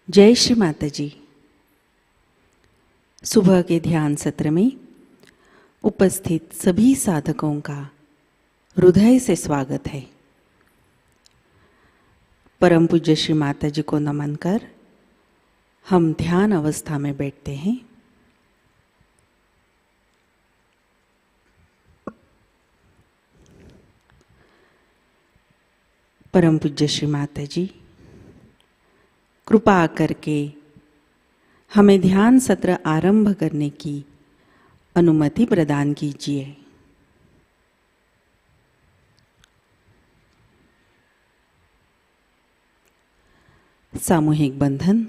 जय श्री माताजी। सुबह के ध्यान सत्र में उपस्थित सभी साधकों का हृदय से स्वागत है। परम पूज्य श्री माताजी को नमन कर हम ध्यान अवस्था में बैठते हैं। परम पूज्य श्री माताजी कृपा करके हमें ध्यान सत्र आरंभ करने की अनुमति प्रदान कीजिए। सामूहिक बंधन।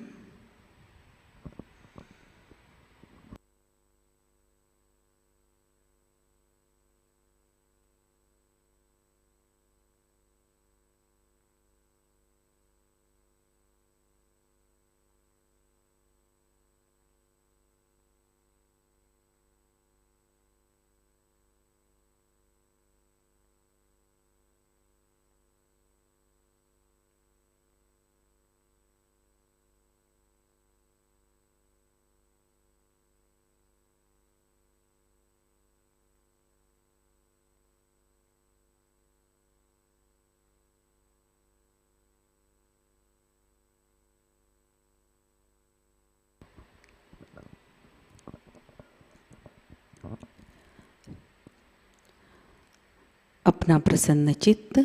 अपना प्रसन्न चित्त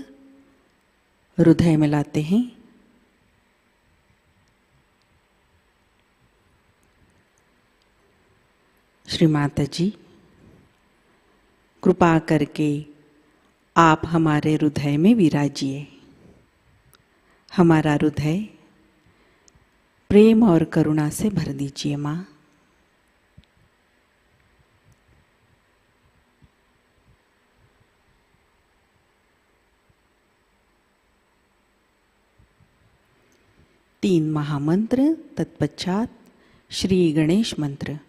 हृदय में लाते हैं। श्री माताजी, कृपा करके आप हमारे हृदय में विराजिए। हमारा हृदय प्रेम और करुणा से भर दीजिए माँ। तीन महामंत्र, तत्पश्चात श्री गणेश मंत्र।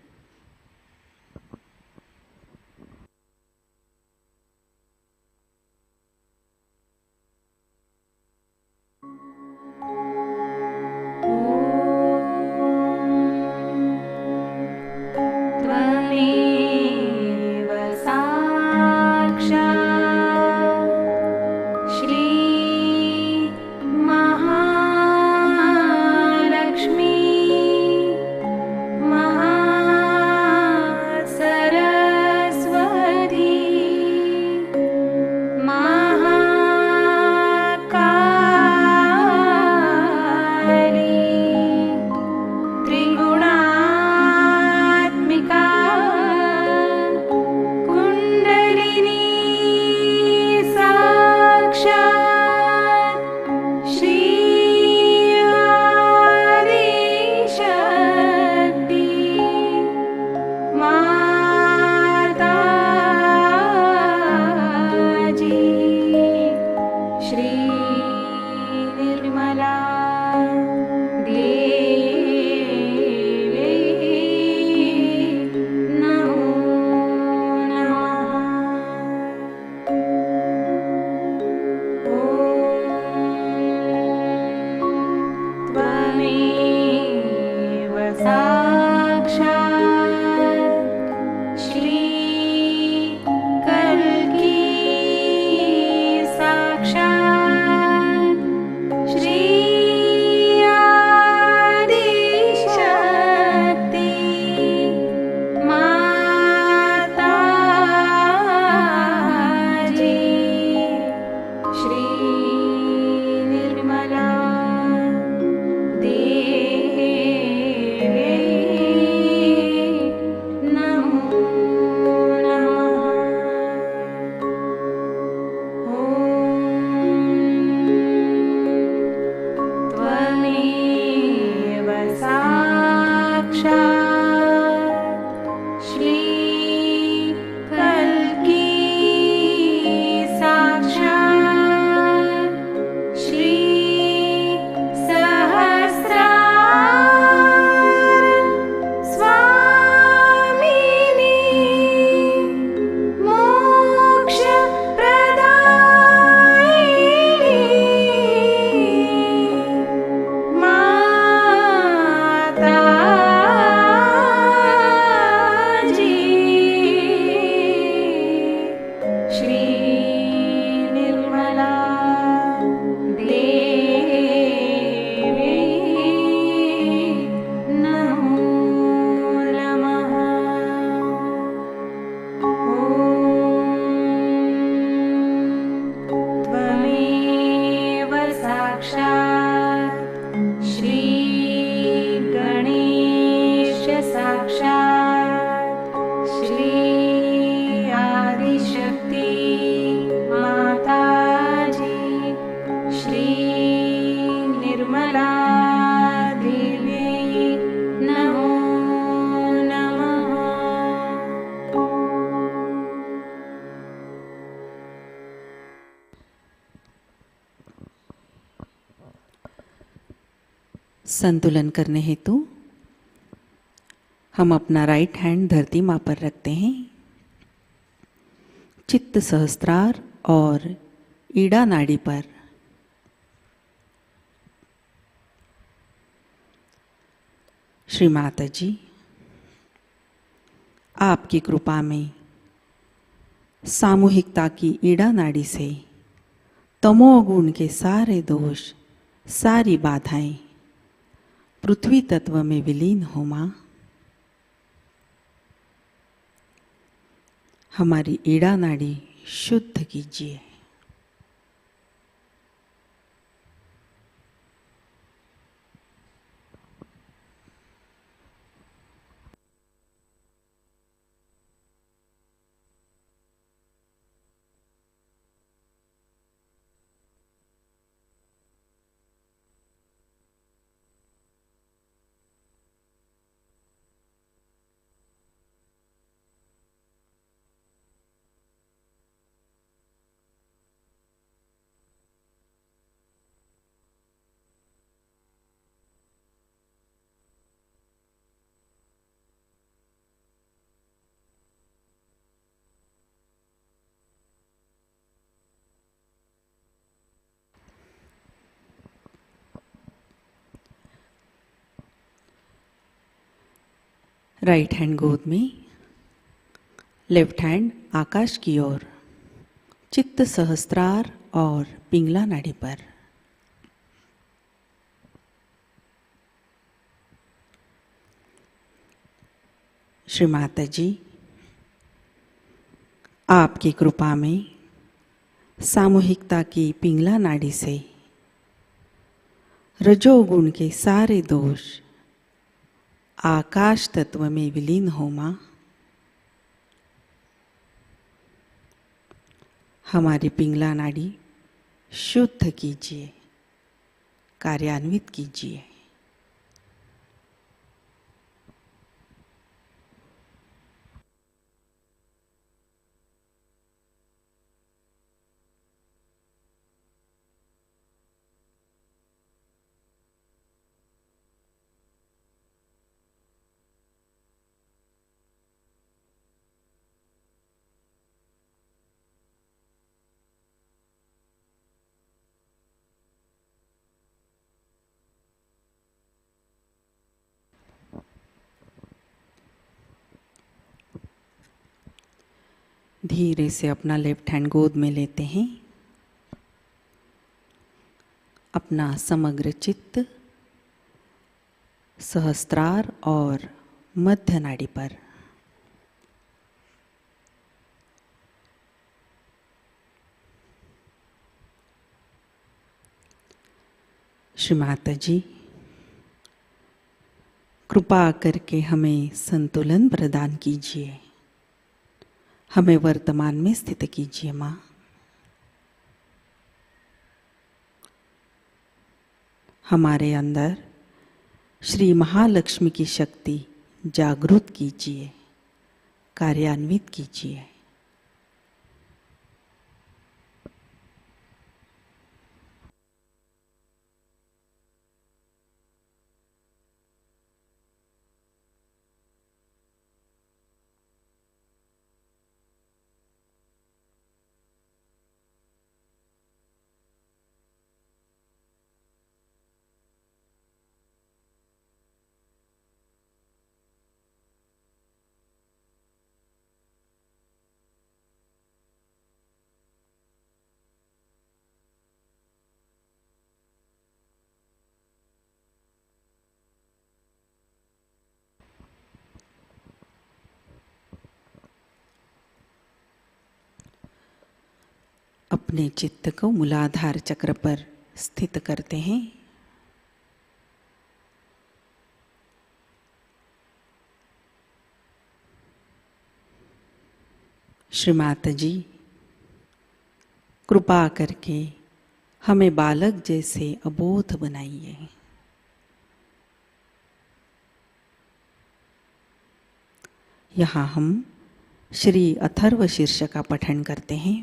संतुलन करने हेतु हम अपना राइट हैंड धरती माँ पर रखते हैं। चित्त सहस्त्रार और ईड़ा नाड़ी पर श्री माताजी, आपकी कृपा में सामूहिकता की ईड़ा नाड़ी से तमोगुण के सारे दोष, सारी बाधाएं पृथ्वी तत्व में विलीन हो मां। हमारी ईड़ा नाड़ी शुद्ध कीजिए। राइट हैंड गोद में, लेफ्ट हैंड आकाश की ओर, चित्त सहस्त्रार और पिंगला नाड़ी पर। श्री माताजी, आपकी कृपा में सामूहिकता की पिंगला नाड़ी से रजोगुण के सारे दोष आकाश तत्व में विलीन हो मां। हमारी पिंगला नाड़ी शुद्ध कीजिए, कार्यान्वित कीजिए। धीरे से अपना लेफ्ट हैंड गोद में लेते हैं। अपना समग्र चित्त सहस्त्रार और मध्य नाड़ी पर। श्री माताजी, कृपा करके हमें संतुलन प्रदान कीजिए, हमें वर्तमान में स्थित कीजिए मां। हमारे अंदर श्री महालक्ष्मी की शक्ति जागृत कीजिए, कार्यान्वित कीजिए। अपने चित्त को मूलाधार चक्र पर स्थित करते हैं। श्री माताजी, कृपा करके हमें बालक जैसे अबोध बनाइए। यहाँ हम श्री अथर्व शीर्ष का पठन करते हैं।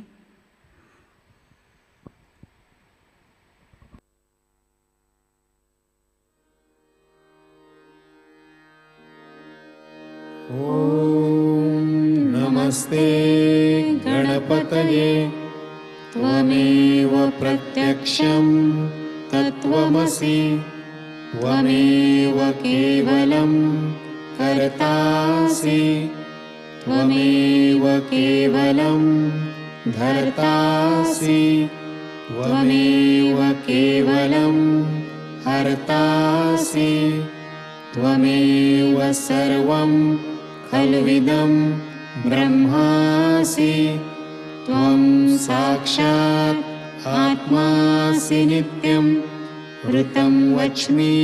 ॐ नमस्ते गणपतये त्वमेव प्रत्यक्षं तत्त्वमसि त्वमेव केवलं कर्तासि त्वमेव केवलं धर्तासि त्वमेव केवलं हर्तासि त्वमेव सर्वं खल्विदं ब्रह्मासि त्वं साक्षात् आत्मासि नित्यं ऋतं वच्मि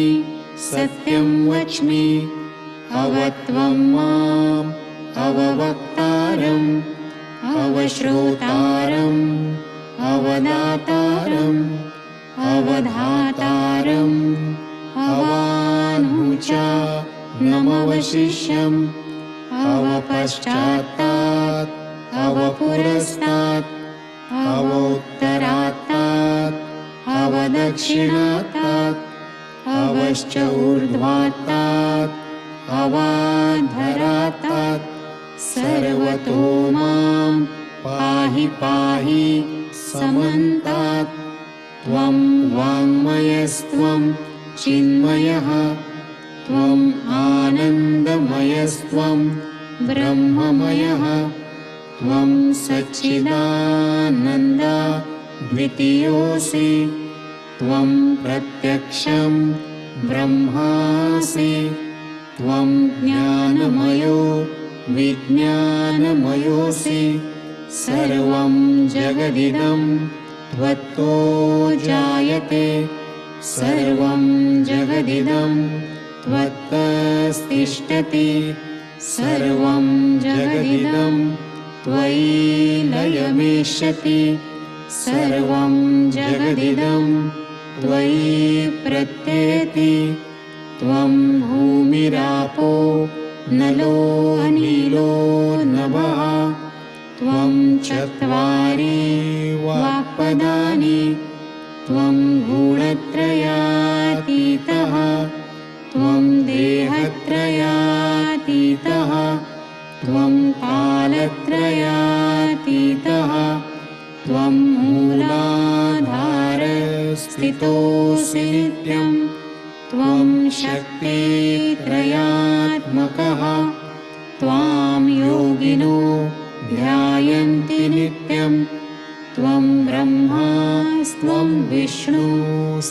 सत्यं वच्मि अवत्वं माम् अववक्तारम् अवश्रोतारम् अवदातारम् अवधातारम् अवानुचा नमवशिष्यम् अवपश्चात्तात् अवपुरस्तात् अवोत्तरात्तात् अवदक्षिणात्तात् अवश्च ऊर्ध्वात्तात् अवाधरात्तात् सर्वतो मां पाहि पाहि समन्तात् त्वं वाङ्मयस्त्वं चिन्मयः त्वम् आनन्दमयस्त्वं एकस्त्वं ब्रह्ममयः त्वं सच्चिदानन्द द्वितीयोऽसि त्वं प्रत्यक्षं ब्रह्मासि त्वं ज्ञानमयो विज्ञानमयोऽसि सर्वं जगदिदं त्वत्तो जायते सर्वं जगदिदं त्वत्तस्तिष्ठति सर्वं जगदिदं त्वयि लयमेष्यति सर्वं जगदिदं त्वयि प्रत्येति त्वं भूमिरापो नलो अनिलो नभः त्वं चत्वारि वाक्पदानि त्वं गुणत्रयातीतः त्वं देहत्रयातीतः त्वं कालत्रयातीतः त्वं मूलाधारस्थितोऽसि नित्यं त्वं शक्तित्रयात्मकः त्वां योगिनो ध्यायन्ति नित्यं त्वं ब्रह्मा स्वं विष्णु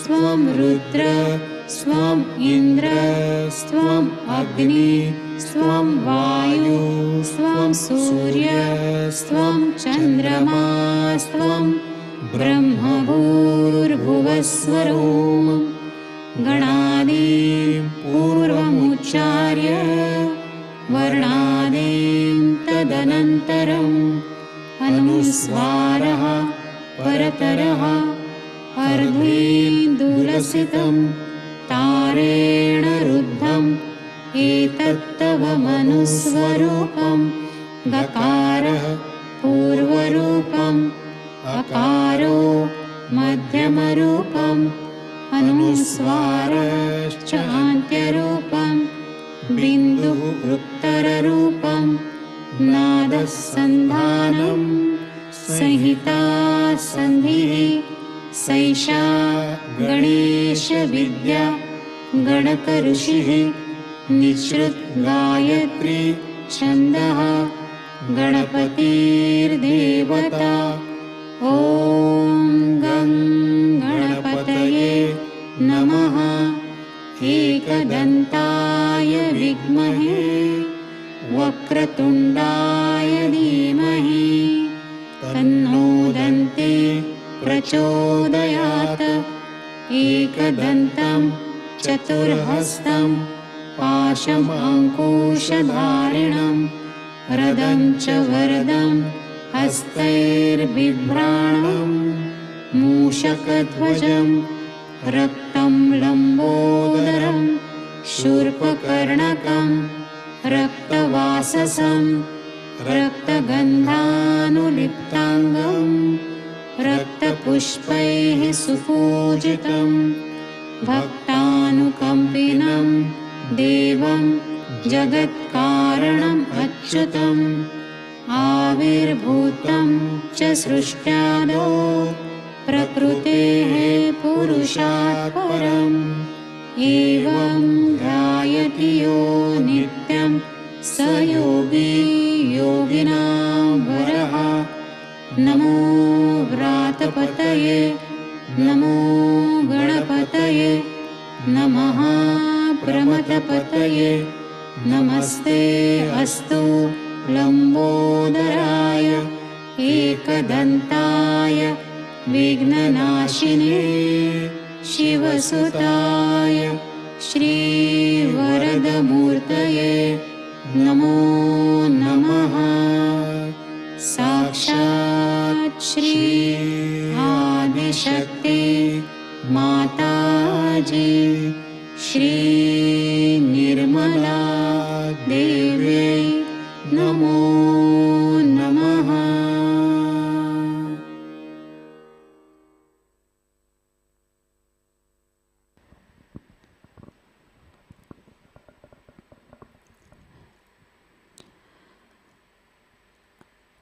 स्वं रुद्र स्वं इन्द्र स्वं अग्नि स्वं वायु स्वं सूर्य स्वं चन्द्रमा स्वं ब्रह्मभूर्भुवस्वरोम गणादीं पूर्वमुच्चार्य वर्णादीं तदनन्तरम् अनुस्वारः परतरः अर्धेन्दुलसितं तारेण रुद्धम् एतत्तवमनुस्वरूपं गकारः पूर्वरूपम् अकारो मध्यमरूपम् अनुस्वारश्च अन्त्यरूपं बिन्दुः उत्तररूपं नादसन्धानं संहिता सन्धिः सैषा गणेशविद्या गणकऋषिः निःसृत गायत्री छन्दः गणपतिर्देवता ॐ गं गणपतये नमः एकदन्ताय विद्महे वक्रतुण्डाय धीमहि तन्नो दन्ते प्रचोदयात् एकदन्तं चतुर्हस्तं पाशमङ्कुशधारिणं रदं च वरदं हस्तैर्बिभ्राणं मूषकध्वजं रक्तं लम्बोदरं शूर्पकर्णकं रक्तवाससं रक्तगन्धानुलिप्ताङ्गं रक्तपुष्पैः सुपूजितं भक्तानुकम्पिनं देवं जगत्कारणम् अच्युतम् आविर्भूतं च सृष्ट्यादौ प्रकृतेः पुरुषात् परम् एवं ध्यायति यो नित्यं स योगी योगिनां वरः नमो व्रातपतये नमो गणपतये नमः प्रमथपतये नमस्ते अस्तु लम्बोदराय एकदन्ताय विघ्ननाशिने शिवसुताय श्रीवरदमूर्तये नमो नमः। साक्षात् श्री आदिशक्ति माताजी श्री निर्मला देव्यै नमो नमः।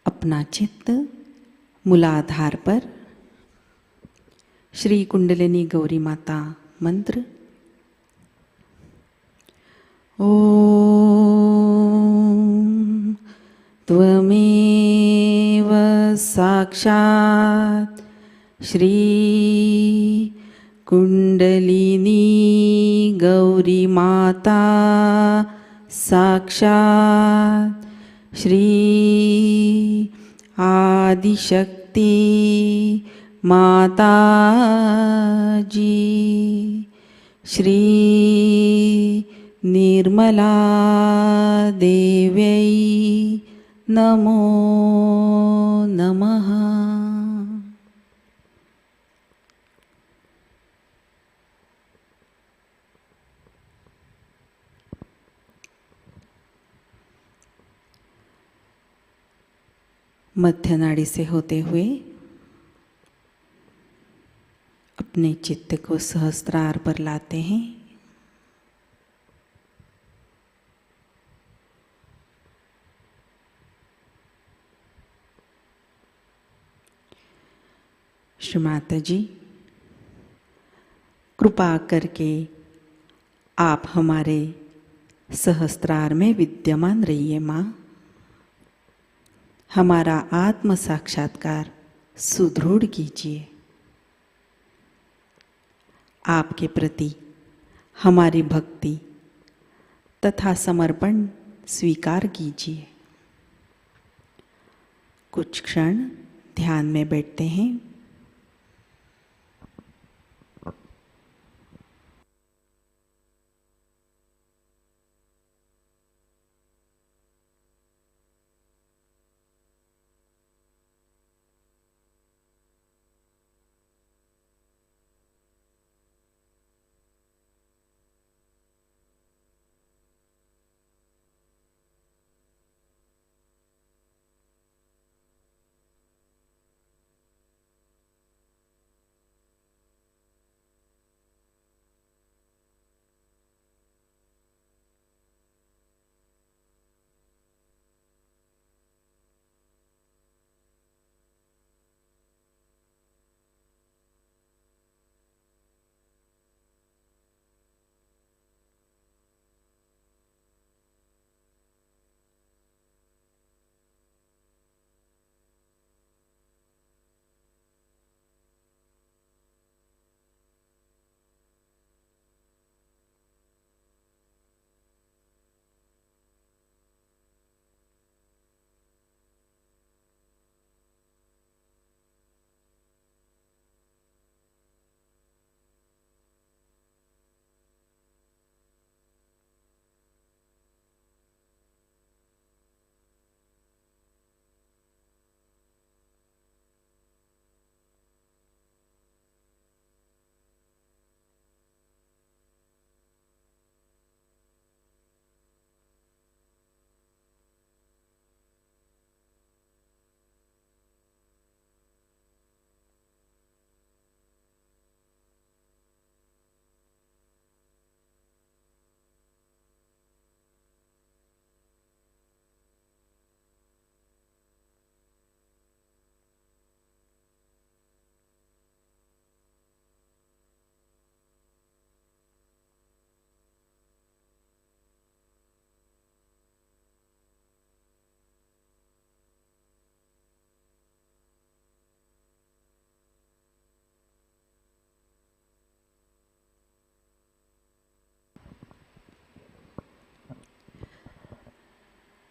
अपना चित्त मूलाधार पर श्री कुंडलिनी गौरी माता मंत्र। ओम त्वमेव साक्षात् श्री कुंडलिनी गौरी माता साक्षात् श्री आदिशक्ति माताजी श्री निर्मला देव्यै नमो नमः। मध्य नाड़ी से होते हुए अपने चित्त को सहस्त्रार पर लाते हैं। श्री माताजी, कृपा करके आप हमारे सहस्त्रार में विद्यमान रहिए माँ। हमारा आत्म साक्षात्कार सुदृढ़ कीजिए। आपके प्रति हमारी भक्ति तथा समर्पण स्वीकार कीजिए। कुछ क्षण ध्यान में बैठते हैं।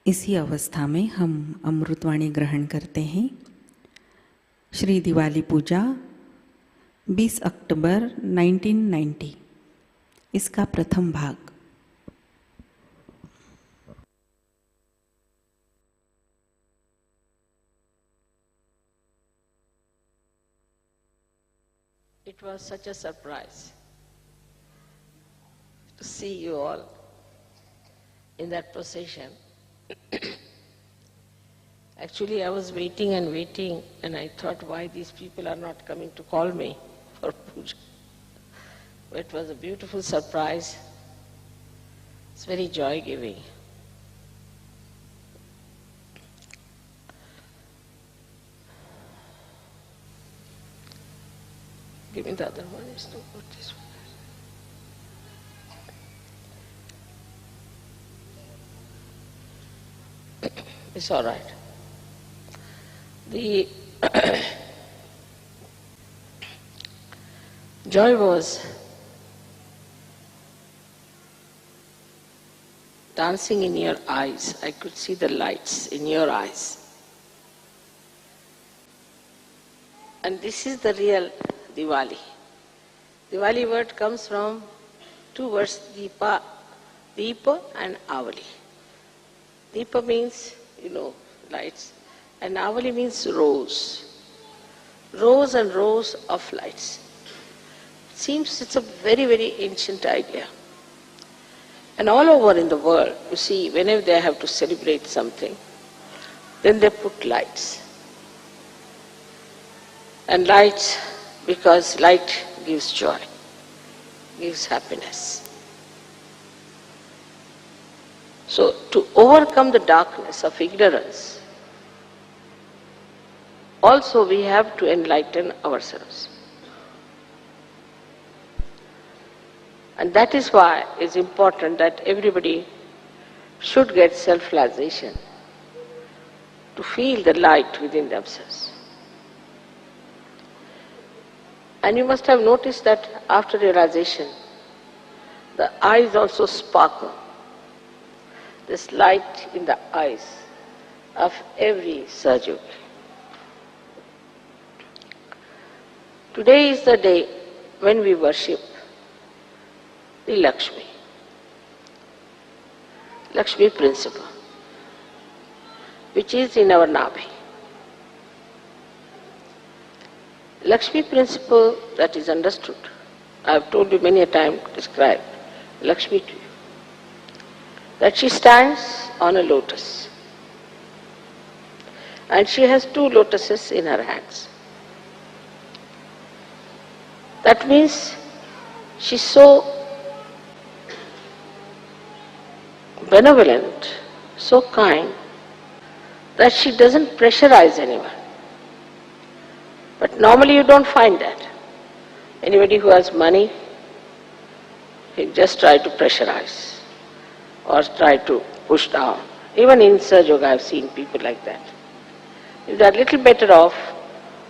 इसी अवस्था में हम अमृतवाणी ग्रहण करते हैं। श्री दिवाली पूजा 20 अक्टूबर 1990, इसका प्रथम भाग। It was such a surprise to see you all in that procession. Actually, I was waiting and I thought why these people are not coming to call me for puja. But it was a beautiful surprise. It's very joy-giving. Give me the other one, it's not good, this one. It's all right. The joy was dancing in your eyes. I could see the lights in your eyes. And this is the real Diwali. Diwali word comes from two words, Deepa, Deepa and Avali. Deepa means, lights, and Avali means rose. Rows and rows of lights. It seems it's a very, very ancient idea. And all over in the world, you see, whenever they have to celebrate something, then they put lights. And lights, because light gives joy, gives happiness. So to overcome the darkness of ignorance, also we have to enlighten ourselves. And that is why it's important that everybody should get self-realization, to feel the light within themselves. And you must have noticed that after realization, the eyes also sparkle. This light in the eyes of every Sahajayogi. Today is the day when we worship the Lakshmi principle, which is in our Nabhi. Lakshmi principle that is understood, I have told you many a time, described Lakshmi to you, that she stands on a lotus and she has two lotuses in her hands. That means she's so benevolent, so kind, that she doesn't pressurize anyone. But normally you don't find that. Anybody who has money, he just try to pressurize or try to push down. Even in Sahajayoga I have seen people like that. If they are little better off,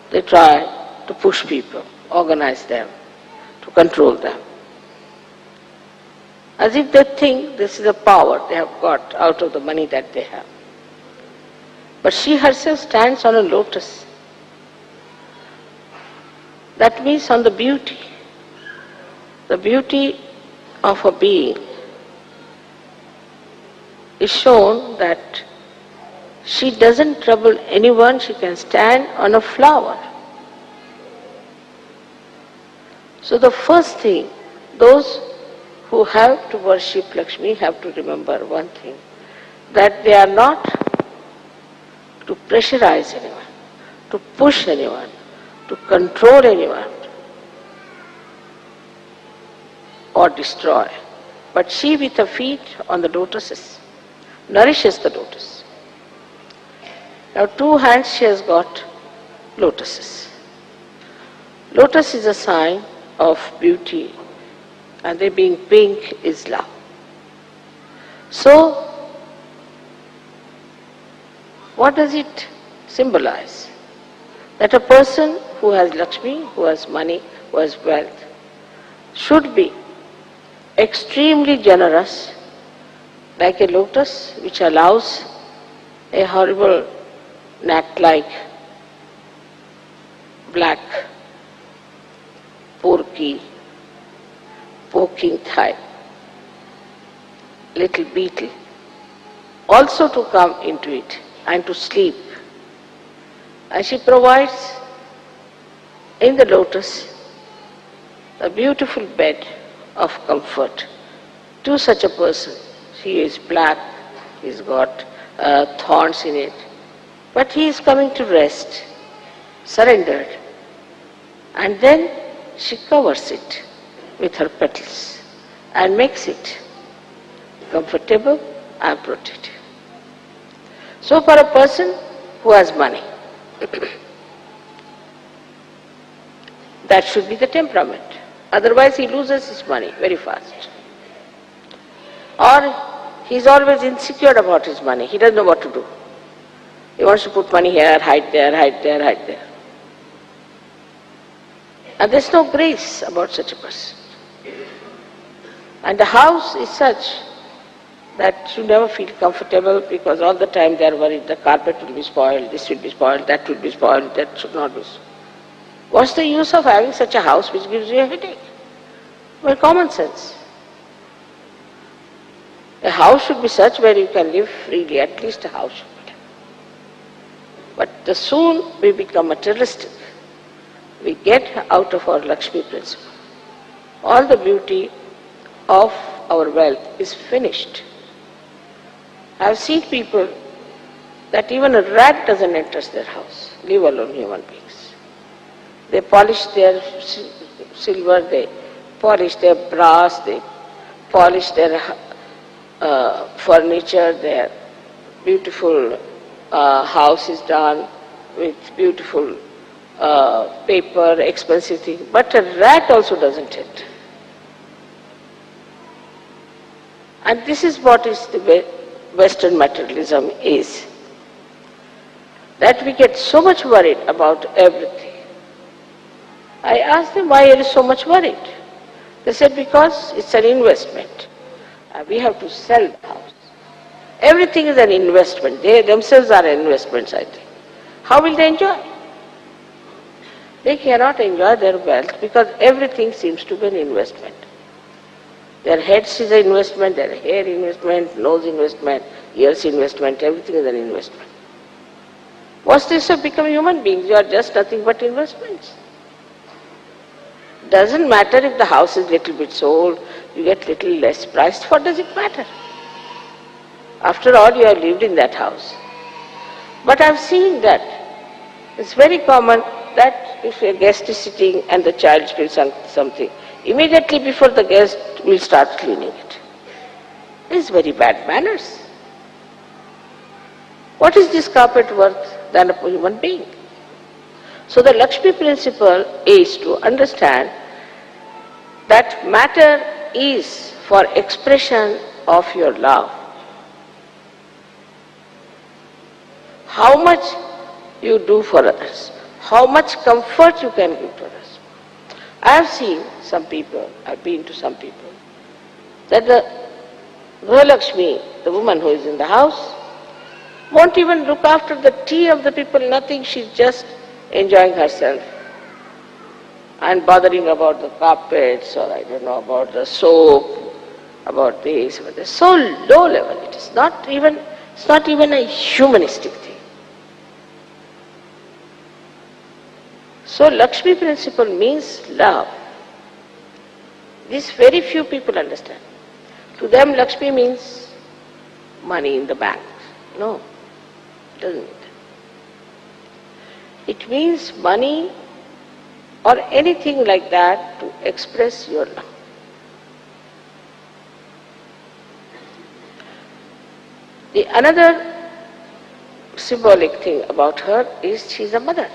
they try to push people, organize them, to control them. As if they think this is a power they have got out of the money that they have. But she herself stands on a lotus. That means on the beauty. The beauty of a being is shown that she doesn't trouble anyone, she can stand on a flower. So the first thing, those who have to worship Lakshmi have to remember one thing, that they are not to pressurize anyone, to push anyone, to control anyone or destroy. But she with her feet on the lotuses nourishes the lotus. Now two hands she has got lotuses. Lotus is a sign of beauty, and they being pink is love. So, what does it symbolize? That a person who has Lakshmi, who has money, who has wealth, should be extremely generous, like a lotus which allows a horrible gnat-like black porky poking thigh, little beetle, also to come into it and to sleep. And she provides in the lotus a beautiful bed of comfort to such a person. He is black, he's got thorns in it, but he is coming to rest, surrendered. And then she covers it with her petals and makes it comfortable and protected. So for a person who has money, that should be the temperament. Otherwise he loses his money very fast. Or he is always insecure about his money, he doesn't know what to do. He wants to put money here, hide there, hide there, hide there. And there's no grace about such a person. And the house is such that you never feel comfortable because all the time they are worried the carpet will be spoiled, this will be spoiled, that will be spoiled, that should not be spoiled. What's the use of having such a house which gives you a headache? Well, common sense. A house should be such where you can live freely, at least a house should be there. But the soon we become materialistic, we get out of our Lakshmi principle. All the beauty of our wealth is finished. I have seen people that even a rat doesn't enter their house, leave alone human beings. They polish their silver, they polish their brass, they polish their furniture, their beautiful house is done with beautiful paper, expensive things. But a rat also doesn't enter. And this is what is the Western materialism is. That we get so much worried about everything. I asked them why are you so much worried? They said because it's an investment. We have to sell the house. Everything is an investment. They themselves are investments, I think. How will they enjoy? They cannot enjoy their wealth because everything seems to be an investment. Their heads is an investment, their hair investment, nose investment, ears investment, everything is an investment. What's this of becoming human beings? You are just nothing but investments. Doesn't matter if the house is little bit sold, you get little less priced, what does it matter? After all, you have lived in that house. But I've seen that it's very common that if a guest is sitting and the child spills something, immediately before the guest will start cleaning it. It's very bad manners. What is this carpet worth than a human being? So the Lakshmi principle is to understand that matter is for expression of your love. How much you do for others, how much comfort you can give to others. I have seen some people, I've been to some people, that the Lakshmi, the woman who is in the house, won't even look after the tea of the people, nothing, she's just enjoying herself and bothering about the carpets or I don't know, about the soap, about this, about this. So low level, it's not even a humanistic thing. So Lakshmi principle means love. This very few people understand. To them Lakshmi means money in the bank. No, it doesn't. It means money or anything like that to express your love. The another symbolic thing about her is she is a mother.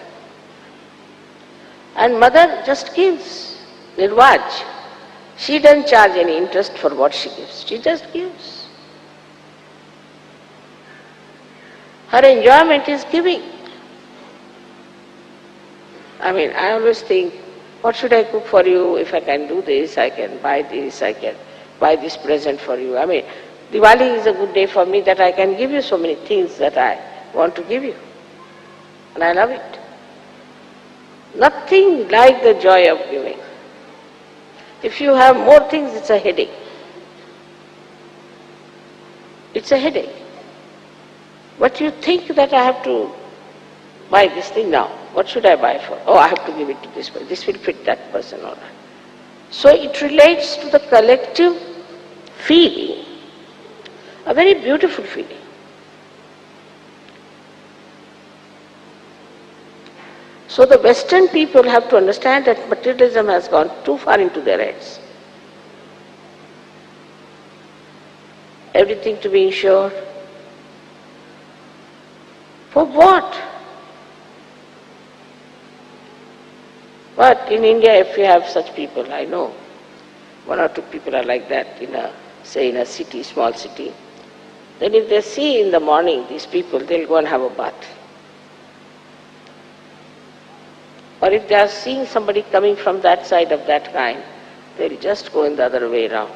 And mother just gives, nirvaj. She doesn't charge any interest for what she gives. She just gives. Her enjoyment is giving. I mean, I always think, what should I cook for you? If I can do this, I can buy this, I can buy this present for you. I mean, Diwali is a good day for me that I can give you so many things that I want to give you. And I love it. Nothing like the joy of giving. If you have more things, it's a headache. It's a headache. But you think that I have to buy this thing now. What should I buy for? Oh, I have to give it to this person. This will fit that person, all right. So it relates to the collective feeling, a very beautiful feeling. So the Western people have to understand that materialism has gone too far into their heads. Everything to be insured. For what? But in India, if you have such people, I know, one or two people are like that in in a city, small city, then if they see in the morning these people, they'll go and have a bath. Or if they are seeing somebody coming from that side of that kind, they'll just go in the other way around.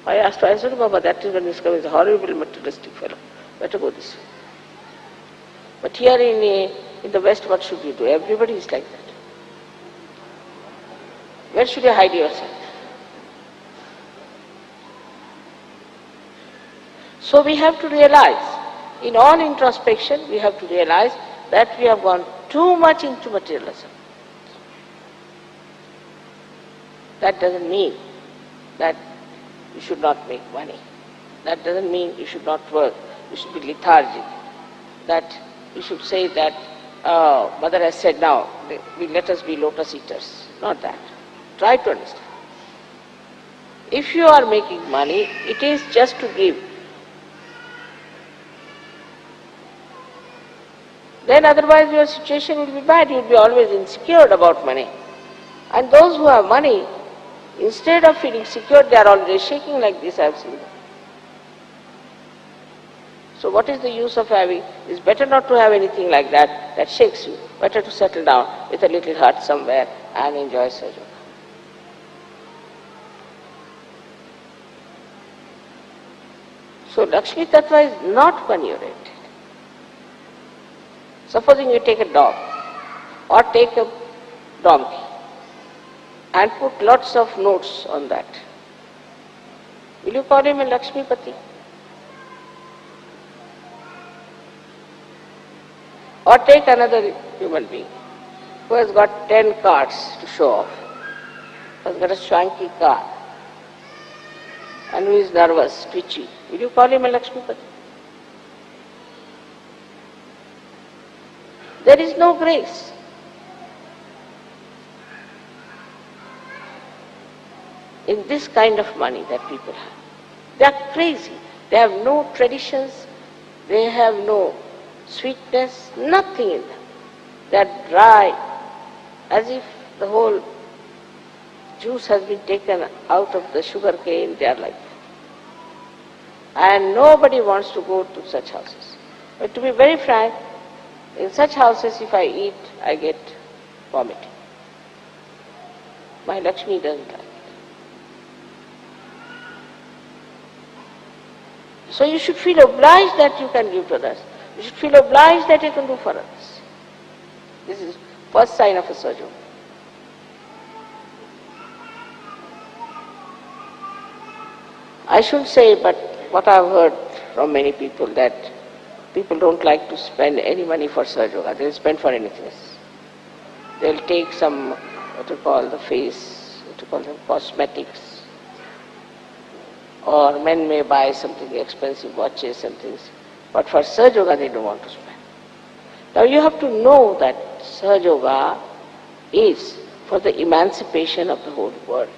I asked, I said, Baba, that is when he's coming, he's a horrible materialistic fellow. Better go this way. But here in the West, what should you do? Everybody is like that. Where should you hide yourself? So we have to realize, in all introspection, we have to realize that we have gone too much into materialism. That doesn't mean that you should not make money. That doesn't mean you should not work. You should be lethargic. That you should say that, Mother has said now, let us be lotus eaters. Not that. Try to understand. If you are making money, it is just to give. Then otherwise your situation will be bad. You will be always insecure about money. And those who have money, instead of feeling secure, they are already shaking like this, I have seen them. So what is the use of having? It's better not to have anything like that, that shakes you. Better to settle down with a little hut somewhere and enjoy Sahajayoga. So Lakshmi Tattva is not money-oriented. Supposing you take a dog or take a donkey and put lots of notes on that, will you call him a Lakshmipati? Or take another human being who has got 10 cars to show off, has got a swanky car, and who is nervous, twitchy. Will you call him a Lakshmipati? There is no grace. In this kind of money that people have. They are crazy. They have no traditions, they have no sweetness, nothing in them. They are dry, as if the whole juice has been taken out of the sugar cane. They are like that. And nobody wants to go to such houses. But to be very frank, in such houses if I eat, I get vomiting. My Lakshmi doesn't like it. So you should feel obliged that you can give to others. You should feel obliged that you can do for others. This is first sign of a Sahajayoga. I should say, but what I have heard from many people, that people don't like to spend any money for Sahajayoga. They'll spend for anything else. They'll take some, what you call the face, what you call them, cosmetics. Or men may buy something expensive, watches and things. But for Sahajayoga they don't want to spend. Now you have to know that Sahajayoga is for the emancipation of the whole world.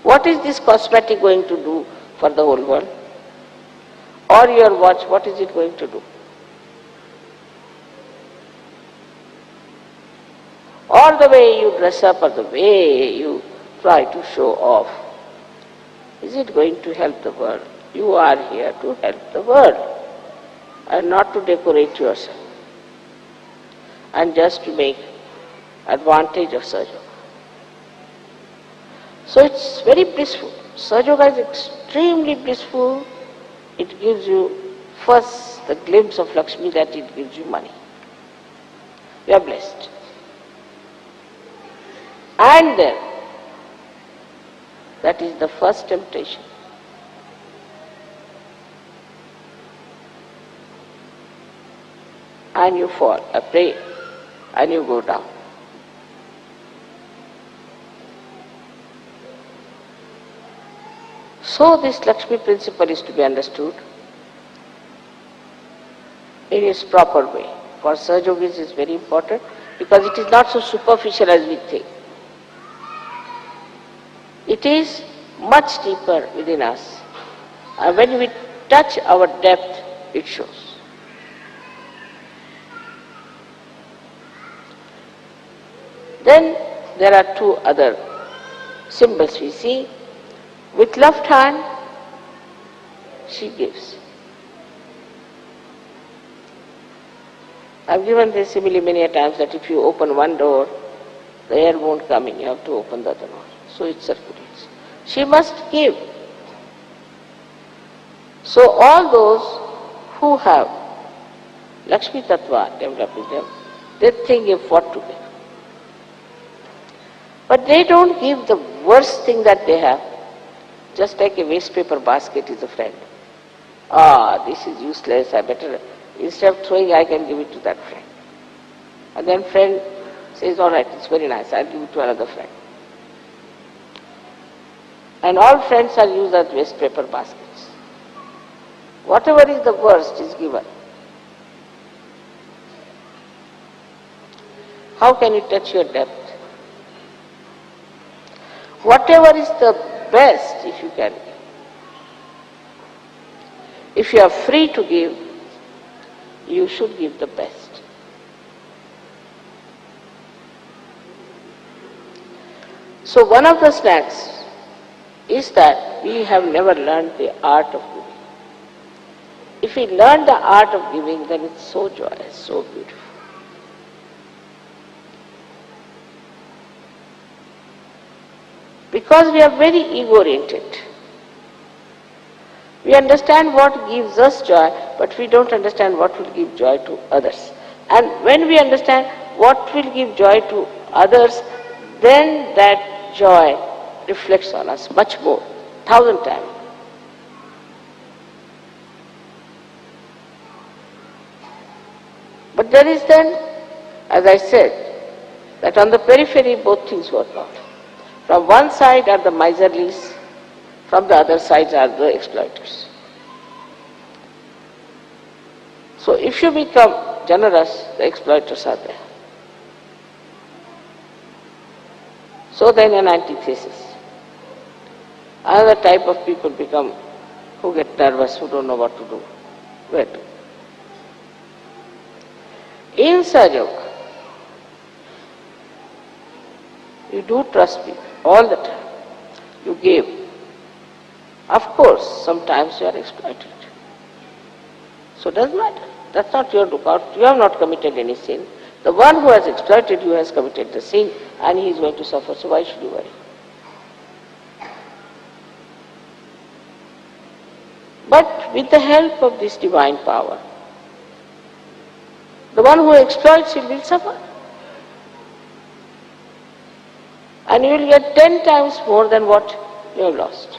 What is this cosmetic going to do for the whole world? Or your watch, what is it going to do? Or the way you dress up, or the way you try to show off, is it going to help the world? You are here to help the world and not to decorate yourself and just to make advantage of Sahajayoga. So it's very blissful. Sahajayoga is extremely blissful. It gives you first the glimpse of Lakshmi, that it gives you money. You are blessed. And then, that is the first temptation. And you fall, a prey, and you go down. So this Lakshmi principle is to be understood in its proper way. For Sahajogis it is very important because it is not so superficial as we think. It is much deeper within us. And when we touch our depth, it shows. Then there are two other symbols we see. With left hand, she gives. I've given this simile many a times that if you open one door, the air won't come in, you have to open the other door. So it circulates. She must give. So all those who have Lakshmi Tattva developed in them, they think of what to give. But they don't give the worst thing that they have. Just like a waste paper basket is a friend. This is useless, I better, instead of throwing, I can give it to that friend. And then friend says, all right, it's very nice, I'll give it to another friend. And all friends are used as waste paper baskets. Whatever is the worst is given. How can you touch your depth? Whatever is the best, if you can give. If you are free to give, you should give the best. So one of the snacks is that we have never learned the art of giving. If we learn the art of giving, then it's so joyous, so beautiful. Because we are very ego-oriented. We understand what gives us joy, but we don't understand what will give joy to others. And when we understand what will give joy to others, then that joy reflects on us much more, 1,000 times. But there is then, as I said, that on the periphery both things work out. From one side are the miserlies, from the other side are the exploiters. So if you become generous, the exploiters are there. So then an antithesis. Another type of people become who get nervous, who don't know what to do, where to. In Sahajayoga, you do trust people all the time. You give. Of course, sometimes you are exploited. So it doesn't matter. That's not your lookout. You have not committed any sin. The one who has exploited you has committed the sin and he is going to suffer. So why should you worry? But with the help of this divine power, the one who exploits you will suffer. And you will get 10 times more than what you have lost.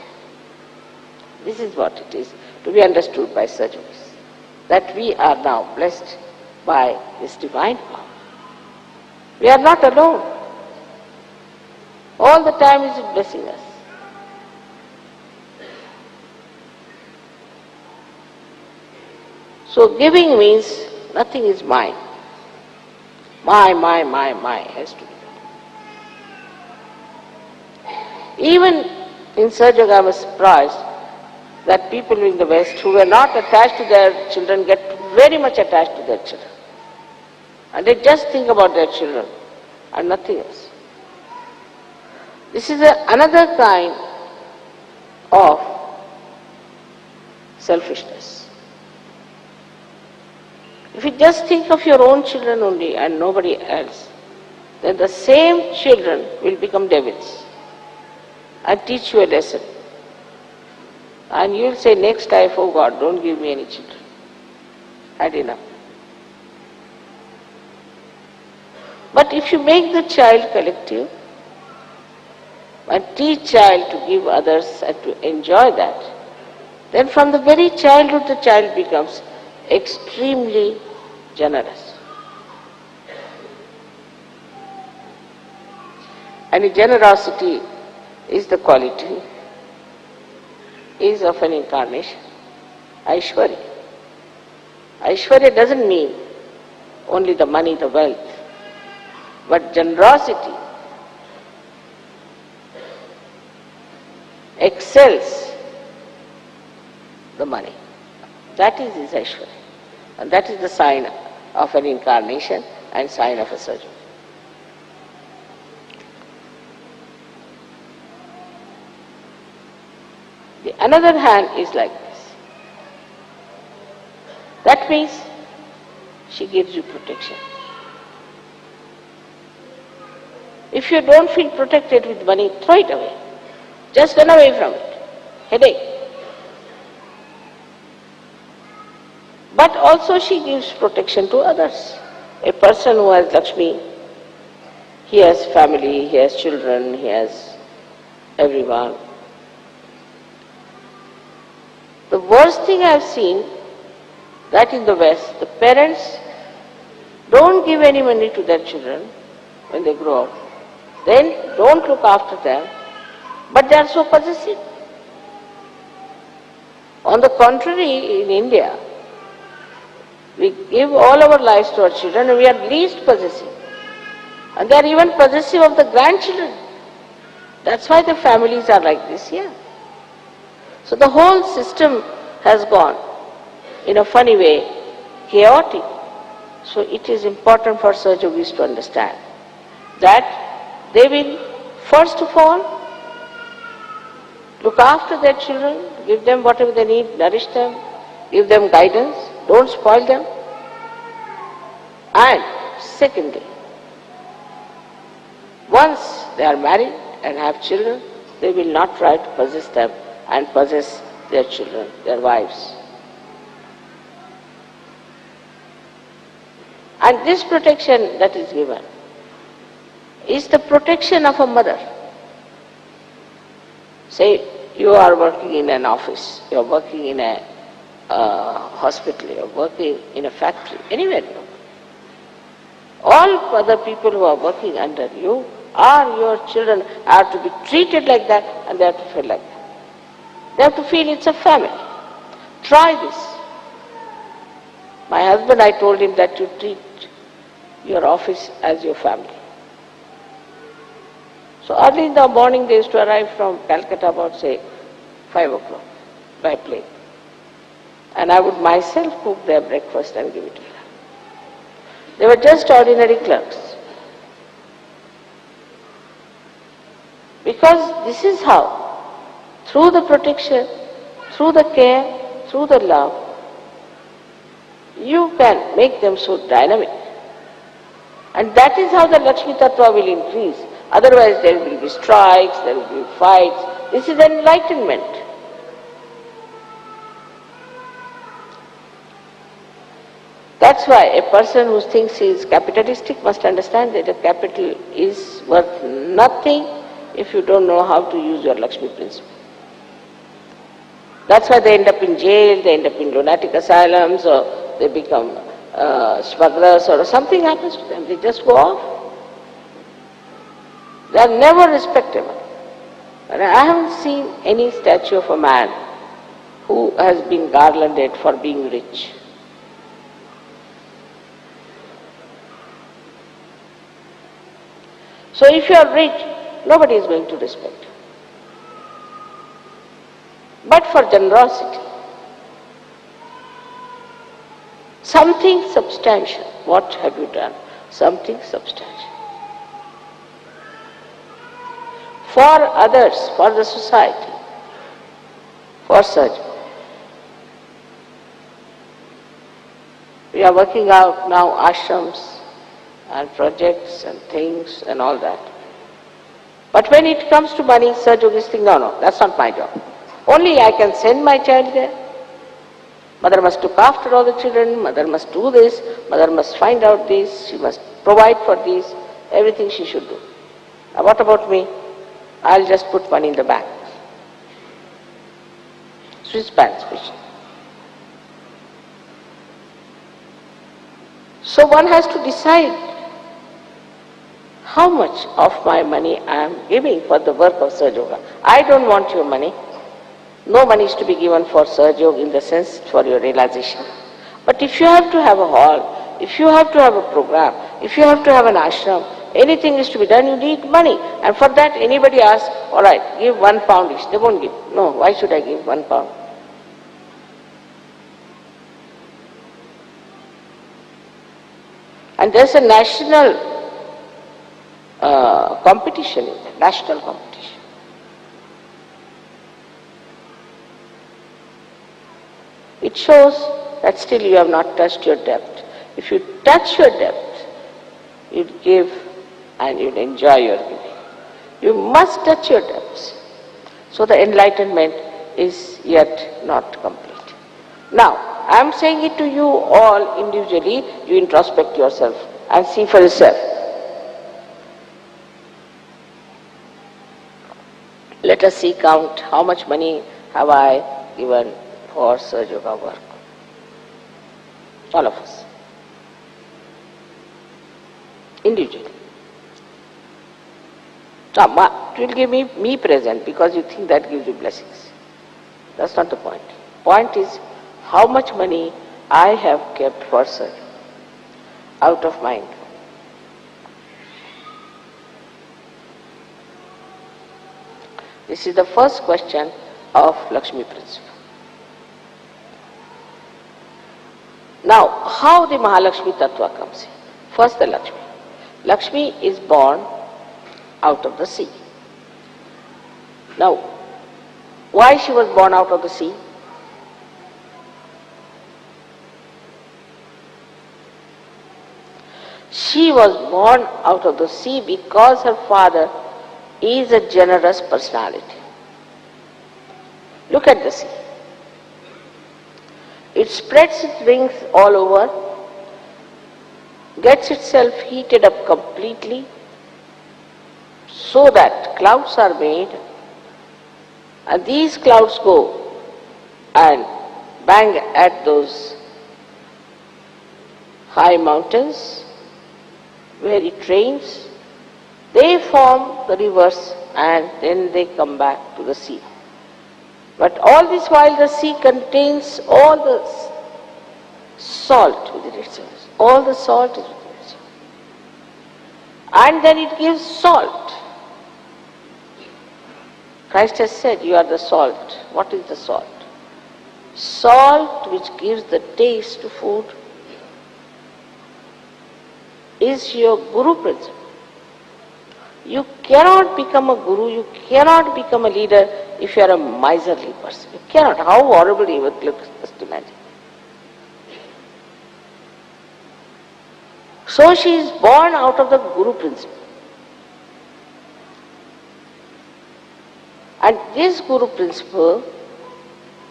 This is what it is to be understood by Sahajayogas, that we are now blessed by this divine power. We are not alone. All the time is it blessing us. So giving means nothing is mine. My has to be. Even in Sahajayoga I was surprised that people in the West who were not attached to their children get very much attached to their children. And they just think about their children and nothing else. This is another kind of selfishness. If you just think of your own children only and nobody else, then the same children will become devils and teach you a lesson. And you will say next time, oh God, don't give me any children. Had enough. But if you make the child collective and teach child to give others and to enjoy that, then from the very childhood the child becomes extremely generous. And generosity is the quality, is of an incarnation, Aishwarya. Aishwarya doesn't mean only the money, the wealth, but generosity excels the money. That is his Aishwarya. And that is the sign of an incarnation and sign of a Sahajayoga. The another hand is like this. That means she gives you protection. If you don't feel protected with money, throw it away. Just run away from it. Headache. But also she gives protection to others. A person who has Lakshmi, he has family, he has children, he has everyone. The worst thing I have seen, that in the West, the parents don't give any money to their children when they grow up. Then don't look after them, but they are so possessive. On the contrary, in India, we give all our lives to our children and we are least possessive. And they are even possessive of the grandchildren. That's why the families are like this here. So the whole system has gone, in a funny way, chaotic. So it is important for Sahajogis to understand that they will, first of all, look after their children, give them whatever they need, nourish them, give them guidance, don't spoil them. And secondly, once they are married and have children, they will not try to possess them and possess their children, their wives. And this protection that is given is the protection of a mother. Say you are working in an office, you are working in a hospital, you are working in a factory, anywhere. All other people who are working under you are your children, are to be treated like that and they have to feel like that. They have to feel it's a family. Try this. My husband, I told him that you treat your office as your family. So early in the morning they used to arrive from Calcutta about say 5 o'clock by plane. And I would myself cook their breakfast and give it to them. They were just ordinary clerks. Because this is how, through the protection, through the care, through the love, you can make them so dynamic. And that is how the Lakshmi Tattva will increase. Otherwise there will be strikes, there will be fights. This is enlightenment. That's why a person who thinks he is capitalistic must understand that a capital is worth nothing if you don't know how to use your Lakshmi principle. That's why they end up in jail, they end up in lunatic asylums, or they become smugglers, or something happens to them. They just go off. They are never respectable. And I haven't seen any statue of a man who has been garlanded for being rich. So if you are rich, nobody is going to respect you. But for generosity, something substantial. What have you done? Something substantial. For others, for the society, for Sahajayoga. We are working out now ashrams and projects and things and all that. But when it comes to money, Sahajogis think, no, that's not my job. Only I can send my child there. Mother must look after all the children, mother must do this, mother must find out this, she must provide for this, everything she should do. Now what about me? I'll just put money in the bank. Swiss bank especially. So one has to decide how much of my money I am giving for the work of Sahajayoga. I don't want your money. No money is to be given for Sahajayoga in the sense for your realization. But if you have to have a hall, if you have to have a program, if you have to have an ashram, anything is to be done, you need money. And for that anybody asks, all right, give £1 each. They won't give. No, why should I give £1? And there's a national competition in there, national competition. It shows that still you have not touched your depth. If you touch your depth, you'd give and you'd enjoy your giving. You must touch your depths. So the enlightenment is yet not complete. Now, I am saying it to you all individually. You introspect yourself and see for yourself. Let us see, count how much money have I given for Sahajayoga work. All of us. Individually. Now, it will give me present because you think that gives you blessings. That's not the point. Point is how much money I have kept for service out of my income. This is the first question of Lakshmi principle. Now, how the Mahalakshmi Tattva comes in? First the Lakshmi. Lakshmi is born out of the sea. Now, why she was born out of the sea? She was born out of the sea because her father is a generous personality. Look at the sea. It spreads its wings all over, gets itself heated up completely so that clouds are made, and these clouds go and bang at those high mountains where it rains. They form the rivers and then they come back to the sea. But all this while the sea contains all the salt within itself. All the salt is within itself. And then it gives salt. Christ has said, you are the salt. What is the salt? Salt which gives the taste to food is your guru principle. You cannot become a guru, you cannot become a leader if you are a miserly person. You cannot. How horrible it would look, just imagine. So she is born out of the guru principle. And this guru principle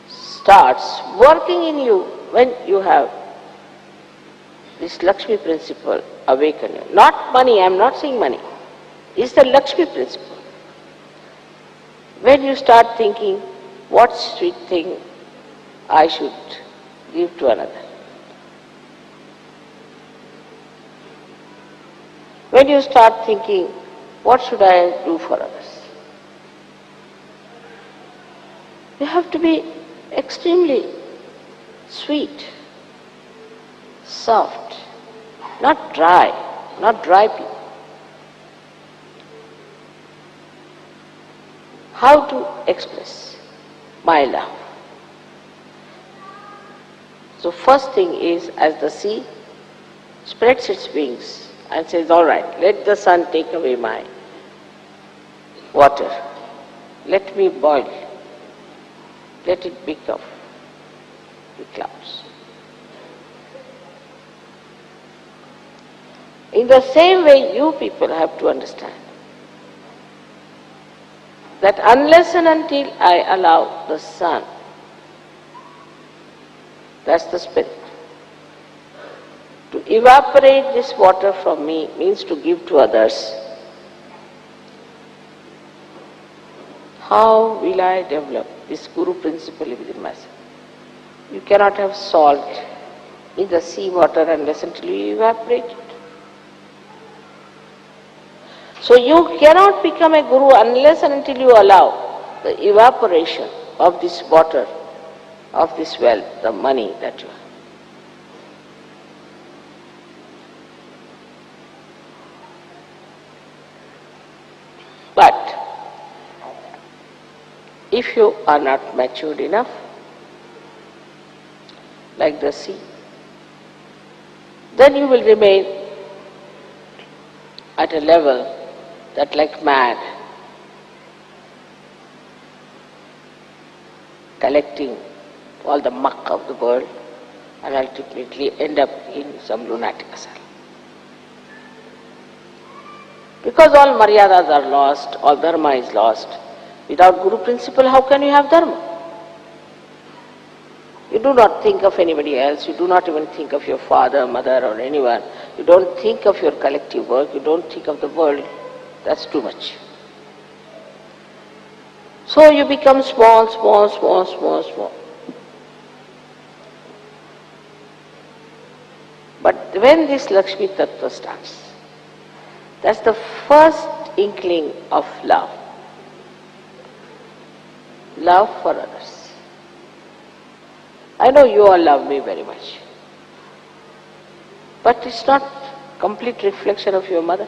starts working in you when you have this Lakshmi principle awaken you. Not money, I am not saying money. It's the Lakshmi principle. When you start thinking, what sweet thing I should give to another. When you start thinking, what should I do for others? You have to be extremely sweet, soft, not dry people. How to express my love? So first thing is, as the sea spreads its wings and says, all right, let the sun take away my water. Let me boil. Let it become the clouds. In the same way, you people have to understand that unless and until I allow the sun, that's the spirit, to evaporate this water from me, means to give to others, how will I develop this guru principle within myself? You cannot have salt in the sea water unless until you evaporate it. So you cannot become a guru unless and until you allow the evaporation of this water, of this wealth, the money that you have. But if you are not matured enough, like the sea, then you will remain at a level that, like mad, collecting all the muck of the world and ultimately end up in some lunatic asylum. Because all maryadas are lost, all dharma is lost. Without Guru principle, how can you have dharma? You do not think of anybody else, you do not even think of your father, mother or anyone. You don't think of your collective work, you don't think of the world. That's too much. So you become small, small, small, small, small. But when this Lakshmi Tattva starts, that's the first inkling of love. Love for others. I know you all love me very much. But it's not complete reflection of your mother.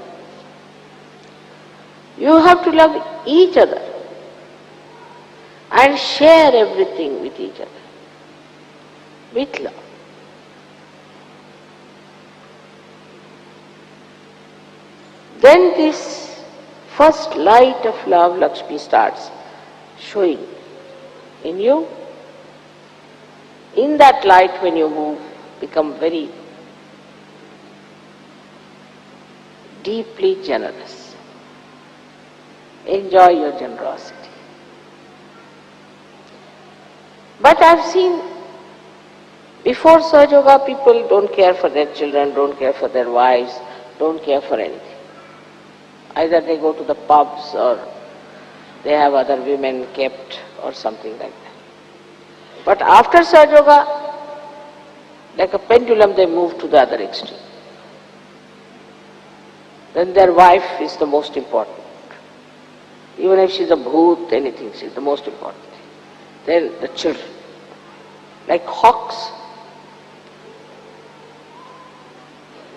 You have to love each other and share everything with each other, with love. Then this first light of love, Lakshmi, starts showing in you. In that light, when you move, become very deeply generous. Enjoy your generosity. But I've seen before Sahajayoga, people don't care for their children, don't care for their wives, don't care for anything. Either they go to the pubs or they have other women kept or something like that. But after Sahajayoga, like a pendulum, they move to the other extreme. Then their wife is the most important. Even if she's a bhoot, anything, she's the most important thing. Then the children, like hawks,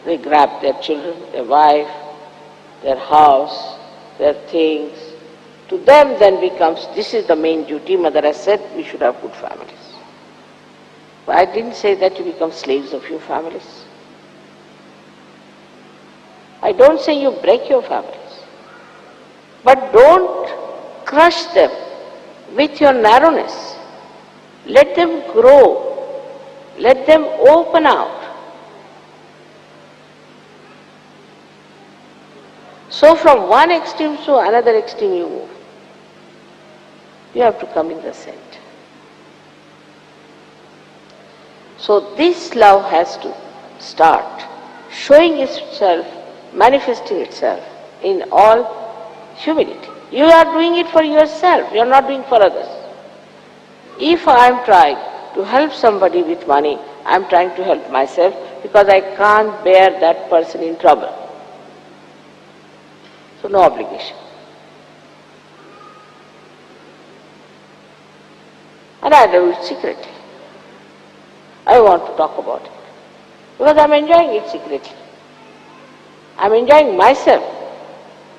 they grab their children, their wife, their house, their things. To them then becomes, this is the main duty. Mother has said we should have good families. But I didn't say that you become slaves of your families. I don't say you break your families. But don't crush them with your narrowness. Let them grow. Let them open out. So from one extreme to another extreme you move. You have to come in the center. So this love has to start showing itself, manifesting itself in all humility. You are doing it for yourself, you are not doing for others. If I am trying to help somebody with money, I am trying to help myself because I can't bear that person in trouble. So no obligation. And I do it secretly. I want to talk about it because I am enjoying it secretly. I am enjoying myself.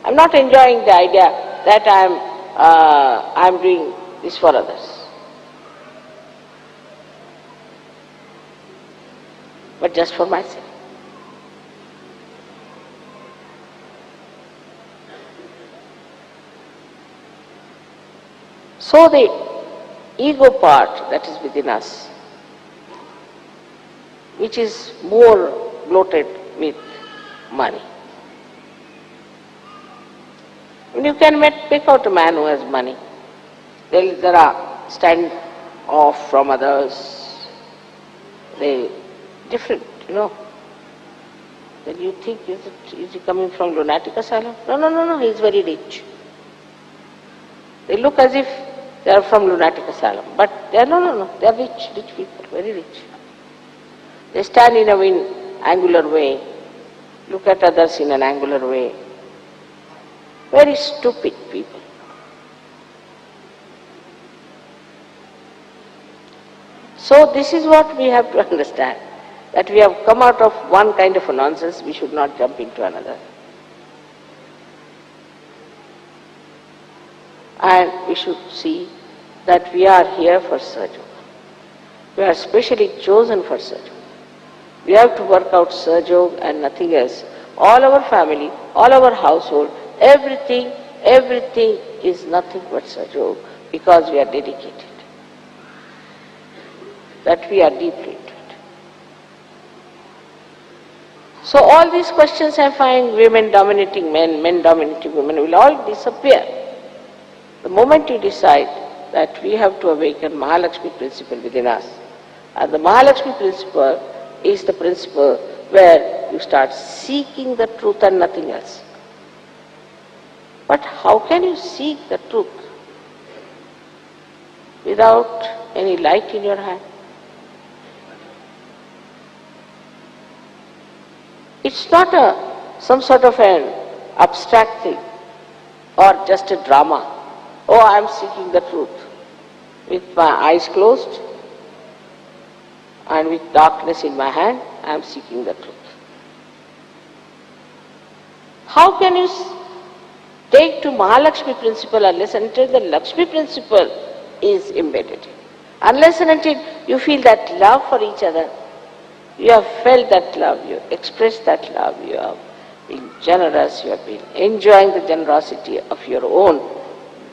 I am not enjoying the idea that I am doing this for others. But just for myself. So the ego part that is within us, which is more bloated with money. And you can pick out a man who has money. There are stand off from others. They different, Then you think, is he coming from lunatic asylum? No, he is very rich. They look as if they are from lunatic asylum, but they are no, they are rich people, very rich. They stand in an angular way, look at others in an angular way. Very stupid people. So this is what we have to understand, that we have come out of one kind of a nonsense, we should not jump into another. And we should see that we are here for Sahajayoga. We are specially chosen for Sahajayoga. We have to work out Sahajayoga and nothing else. All our family, all our household, everything is nothing but Sahajayoga because we are dedicated. That we are deeply into it. So all these questions I find, women dominating men, men dominating women, will all disappear. The moment you decide that we have to awaken Mahalakshmi principle within us, and the Mahalakshmi principle is the principle where you start seeking the truth and nothing else. But how can you seek the truth without any light in your hand? It's not some sort of an abstract thing or just a drama. Oh, I am seeking the truth. With my eyes closed and with darkness in my hand, I am seeking the truth. How can you take to Mahalakshmi principle unless and until the Lakshmi principle is embedded? Unless and until you feel that love for each other, you have felt that love, you have expressed that love, you have been generous, you have been enjoying the generosity of your own,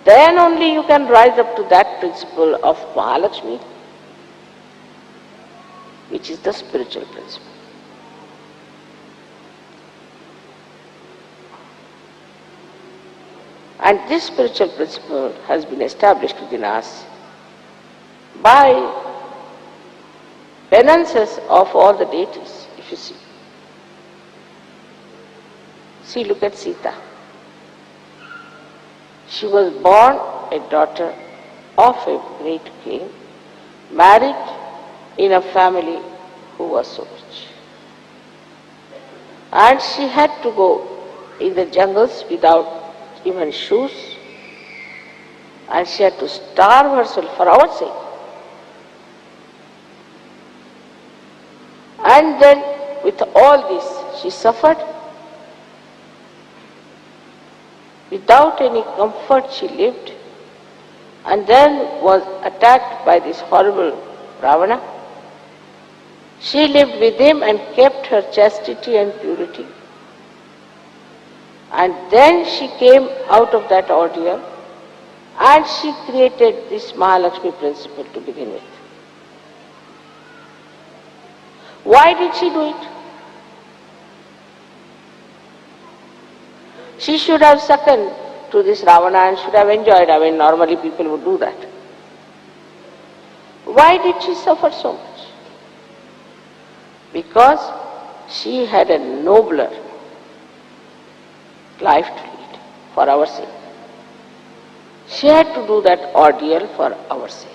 then only you can rise up to that principle of Mahalakshmi, which is the spiritual principle. And this spiritual principle has been established within us by penances of all the deities, if you see. See, look at Sita. She was born a daughter of a great king, married in a family who was so rich. And she had to go in the jungles without even shoes, and she had to starve herself for our sake. And then with all this she suffered. Without any comfort she lived, and then was attacked by this horrible Ravana. She lived with him and kept her chastity and purity. And then she came out of that ordeal and she created this Mahalakshmi principle to begin with. Why did she do it? She should have succumbed to this Ravana and should have enjoyed. I mean, normally people would do that. Why did she suffer so much? Because she had a nobler life to lead for our sake. She had to do that ordeal for our sake.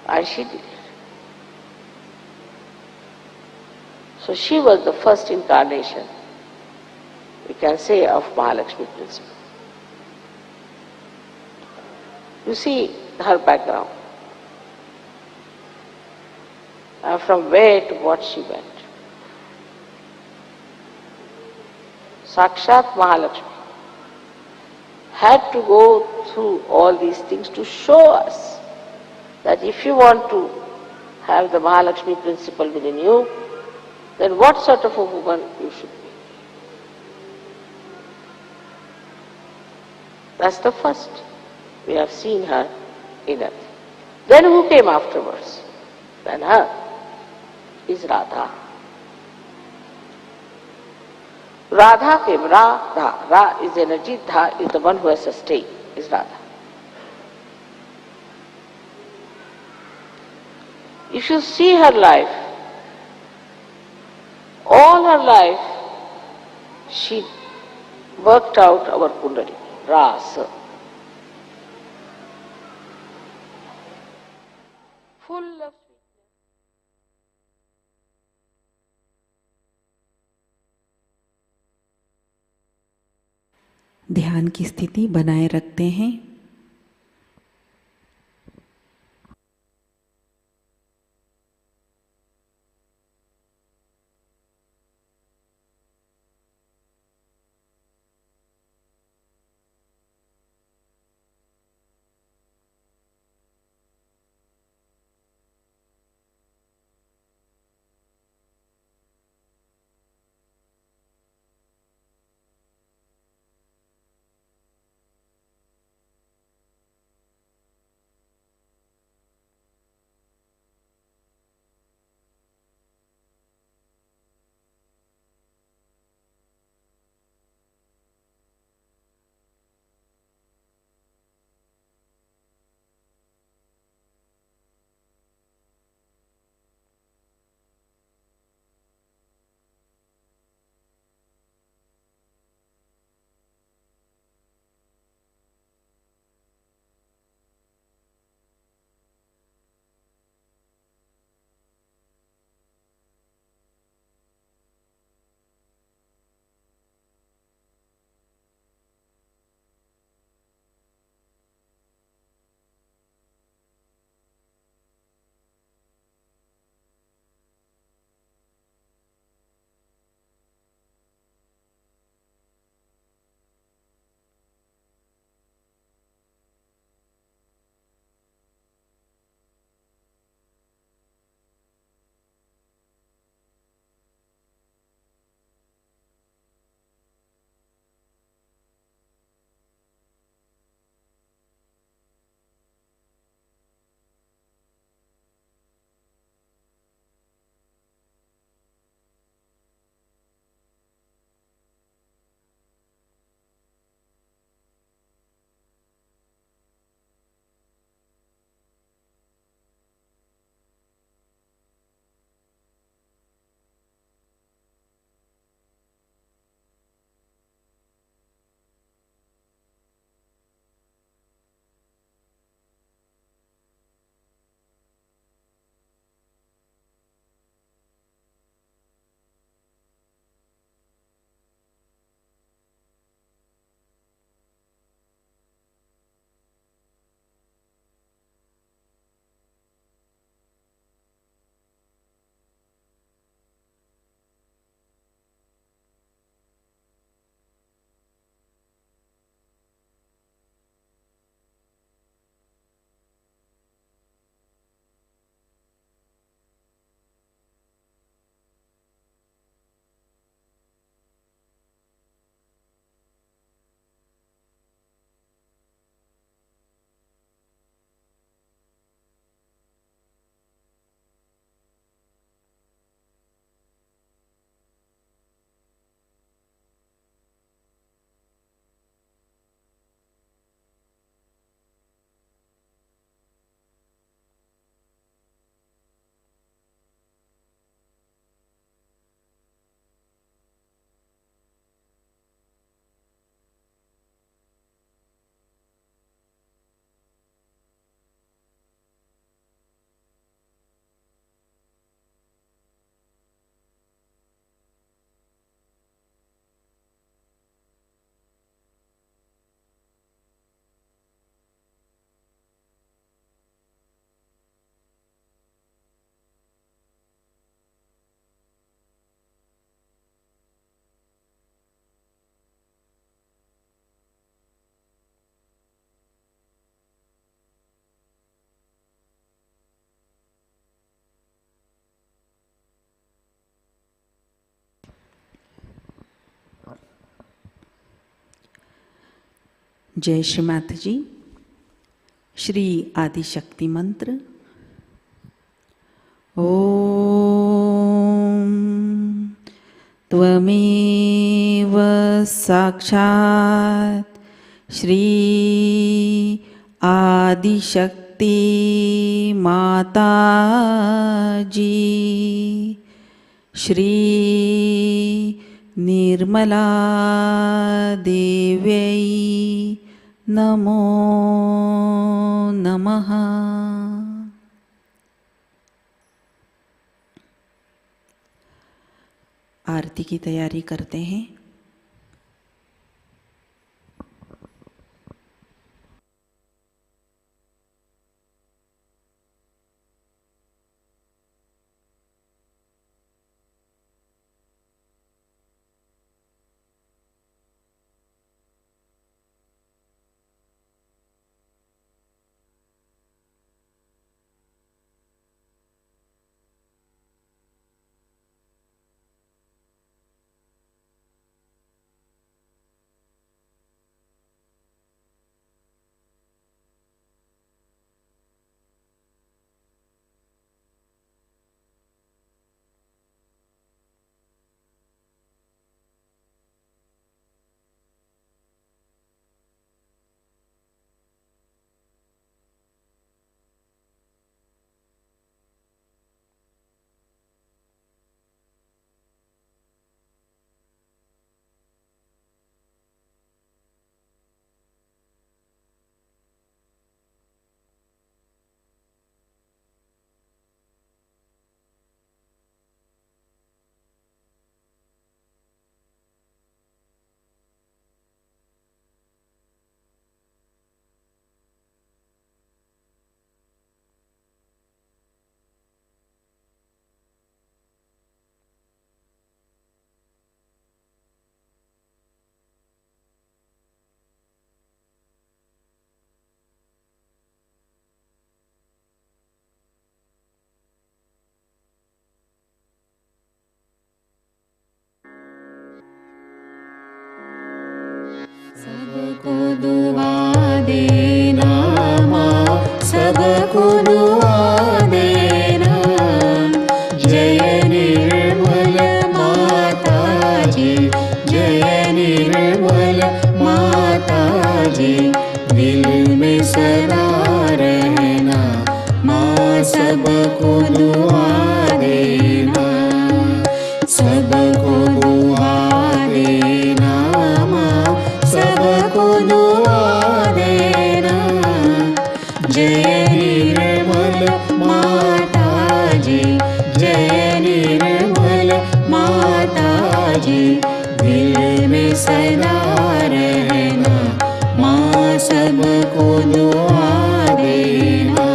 And she did it. So she was the first incarnation, we can say, of Mahalakshmi principle. You see her background, from where to what she went. Sakshat Mahalakshmi had to go through all these things to show us that if you want to have the Mahalakshmi principle within you, then what sort of a woman you should be. That's the first. We have seen her in it. Then who came afterwards? Then her is Radha. Radha came, Ra. Ra is energy, Dha is the one who has sustained, is Radha. If you see her life, all her life, she worked out our Kundalini, Rasa. Full of sweetness. ध्यान की स्थिति बनाए रखते हैं। जय श्री माताजी। श्री आदिशक्ति मंत्र। ओम त्वमेव साक्षात् श्री आदिशक्ति माताजी श्री निर्मला देव्यै नमो नमः। आरती की तैयारी करते हैं। सबको दुआ देना माँ, सबको दुआ देना। जय निर्मल माताजी, जय निर्मल माताजी। दिल में सदा रहना माँ, सबको दुआ देना, सबको दुआ देना माँ, सबको दुआ देना। जय निर्मल माताजी, जय निर्मल माताजी। दिल में सदा रहना माँ, सबको दुआ देना।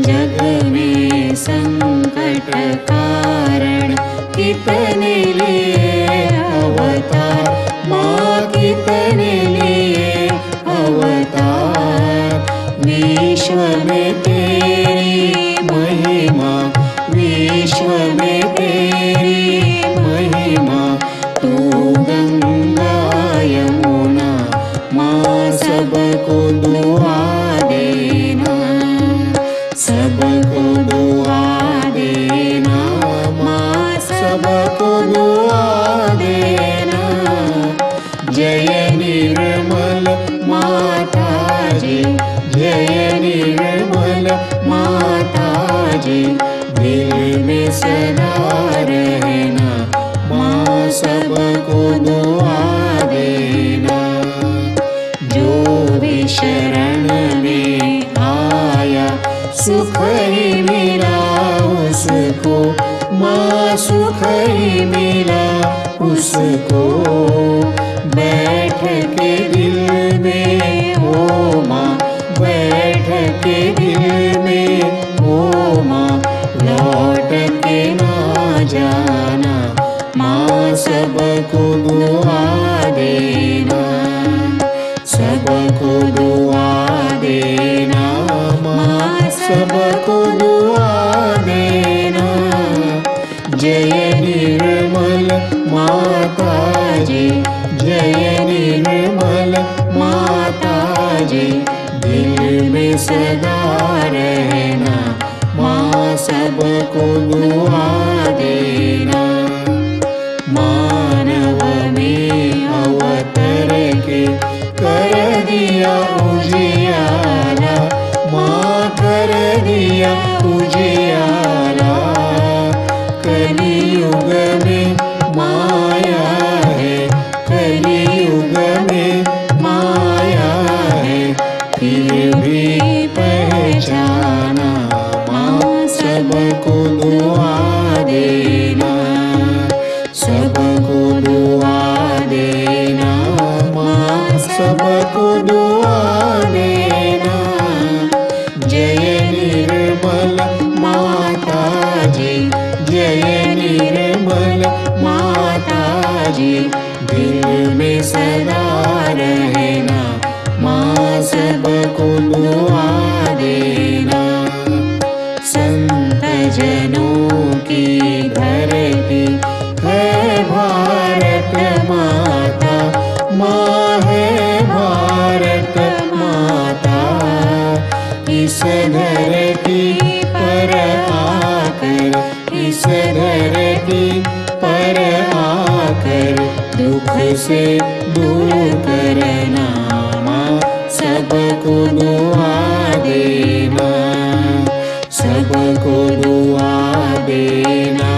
जग में संकट कारण कितने लिए अवतार माँ, कितने लिए अवतार। विश्व में तेरी महिमा, विश्व में तेरी महिमा। तू गंगा यमुना माँ, सबको दुआ देना, सबको दुआ देना माँ, सबको दुआ देना। जय निर्मल माताजी, जय निर्मल माताजी। दिल में सदा रहना माँ, सबको दुआ देना। जो भी शरण में आया सुख ही मिला उसको माँ, सुख ही मिला उसको। बैठ के दिल में ओ माँ, बैठ के दिल में ओ माँ। लौट के ना जाना माँ, सबको दुआ देना, सबको दुआ देना माँ, सबको दुआ देना। जय निर्मल माताजी, जय निर्मल माँ सदा रहना, माँ सबको दुआ देना। मानव में अवतर के कर दिया उजियारा, माँ कर दिया उजियारा। कलियुग में माया है, कलियुग में माया है, फिर भी पहचाना, माँ सबको दुआ देना, सबको दुआ देना, माँ सबको दुआ देना। जय निर्मल माताजी, जय निर्मल माताजी, दिल में सदा रहना, माँ सबको दुआ देना। संत जनों की धरती है भारत माता, माँ है भारत माता। इस धरती पर आकर, इस धरती पर आकर, दुख से दूर करना, माँ सबको दुआ देना, सबको दुआ देना,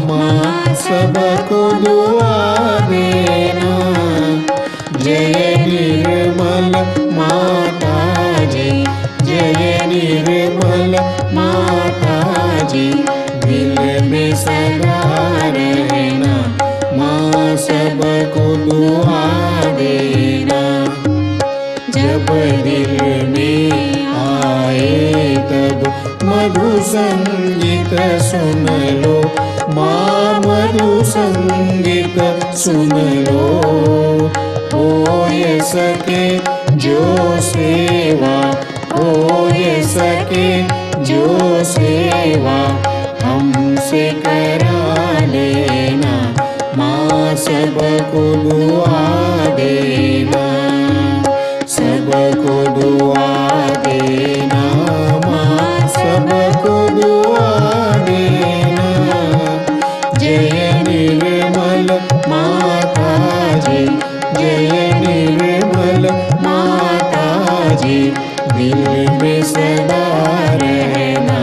माँ सबको दुआ देना। जय निर्मल माताजी, जय निर्मल माताजी, दिल में सदा रहना, माँ सबको दुआ देना। जब दिल में आए तब मधु संगीत सुन लो, माँ मधु संगीत सुन लो। हो ये सके जो सेवा, हो ये सके जो सेवा, हमसे करा लेना, माँ सबको दुआ देना, सबको दुआ देना, माँ सबको दुआ देना। जय निर्मल माताजी, जय निर्मल माताजी, दिल में सदा रहना,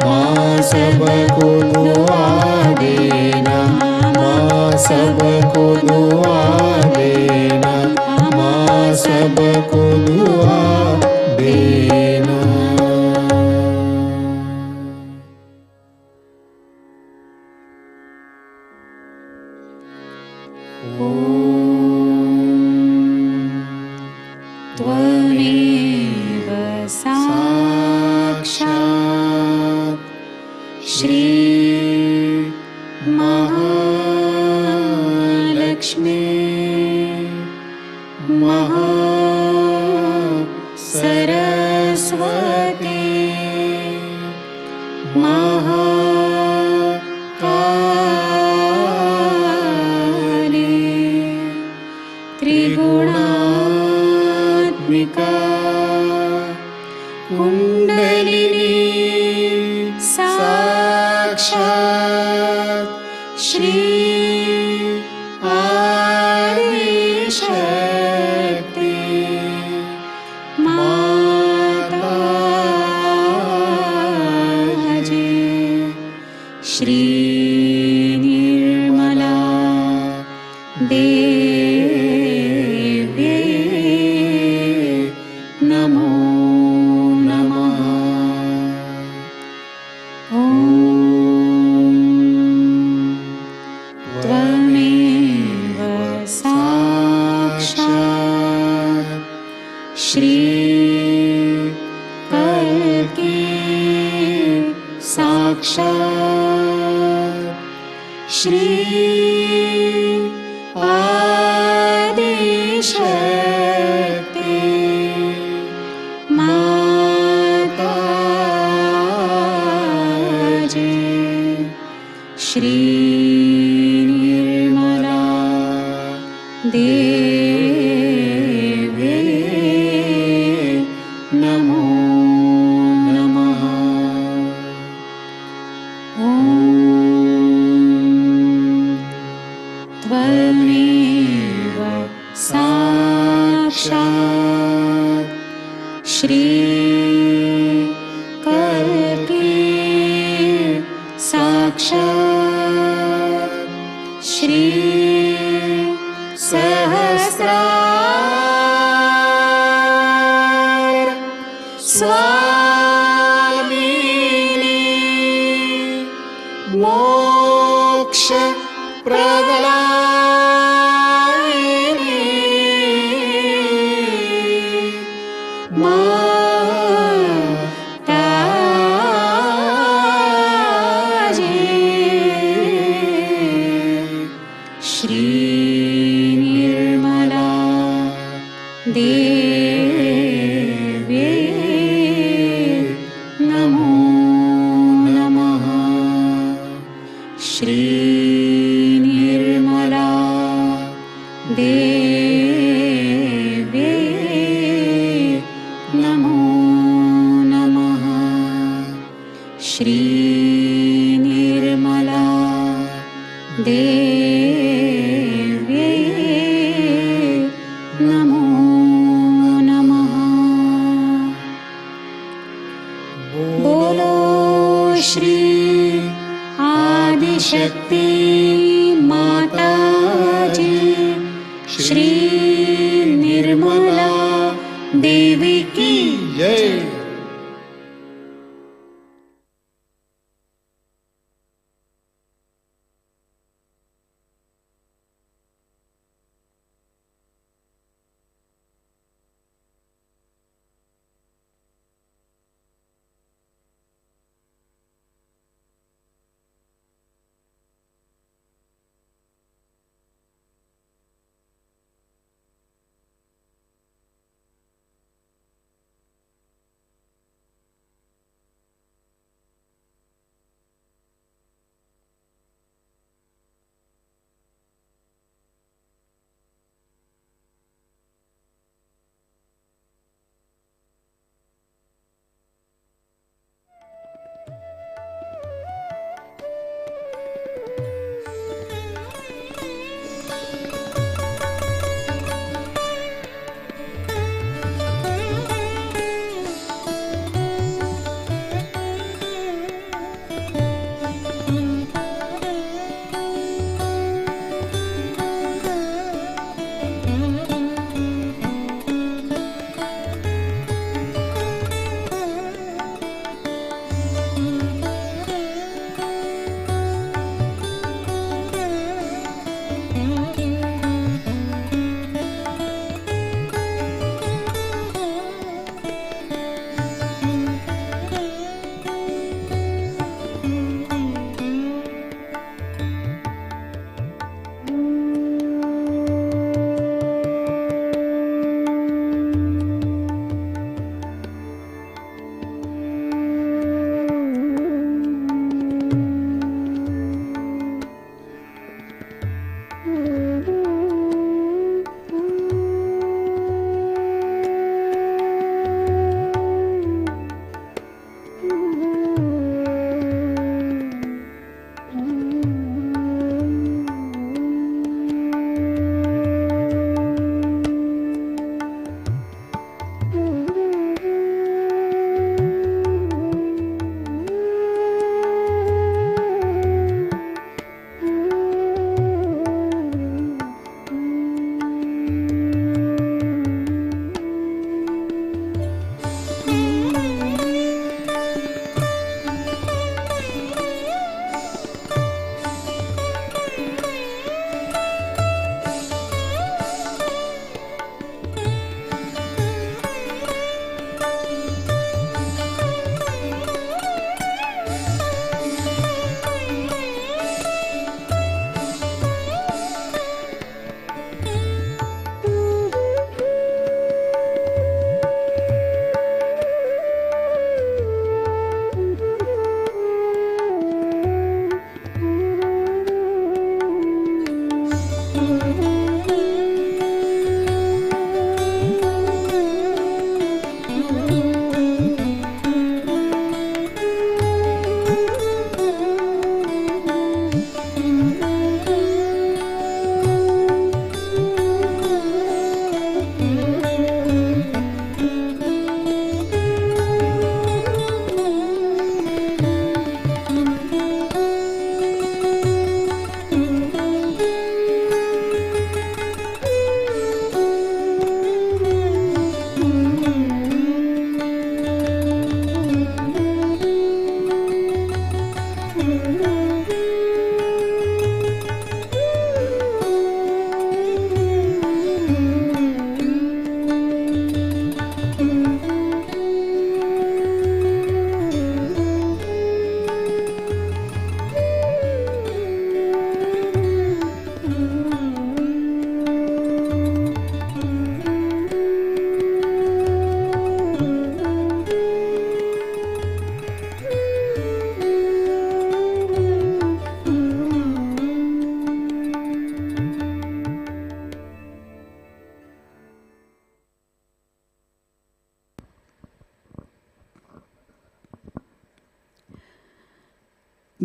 माँ सबको दुआ देना, माँ सबको दुआ देना, माँ सबको दुआ देना। त्वमेव साक्षात् श्री महालक्ष्मी सरस्वती महाकाली त्रिगुणात्मिका कुंडलिनी साक्षात् श्री आदिशक्ति माताजी श्री निर्मला देव्यै नमो नमः। त्वमेव साक्षात् श्री कल्की साक्षात् श्री आदिशक्ति माताजी श्री निर्मला देव्यै नमो की साक्षात् श्री सहस्रार स्वामिनी मोक्ष प्रदायिनी माताजी श्री निर्मला देवी नमो नमः श्री निर्मला देवी नमो नमः श्री निर्मला देवी नमो नमः बोलो श्री आदिशक्ति माताजी श्री निर्मला देवी की जय।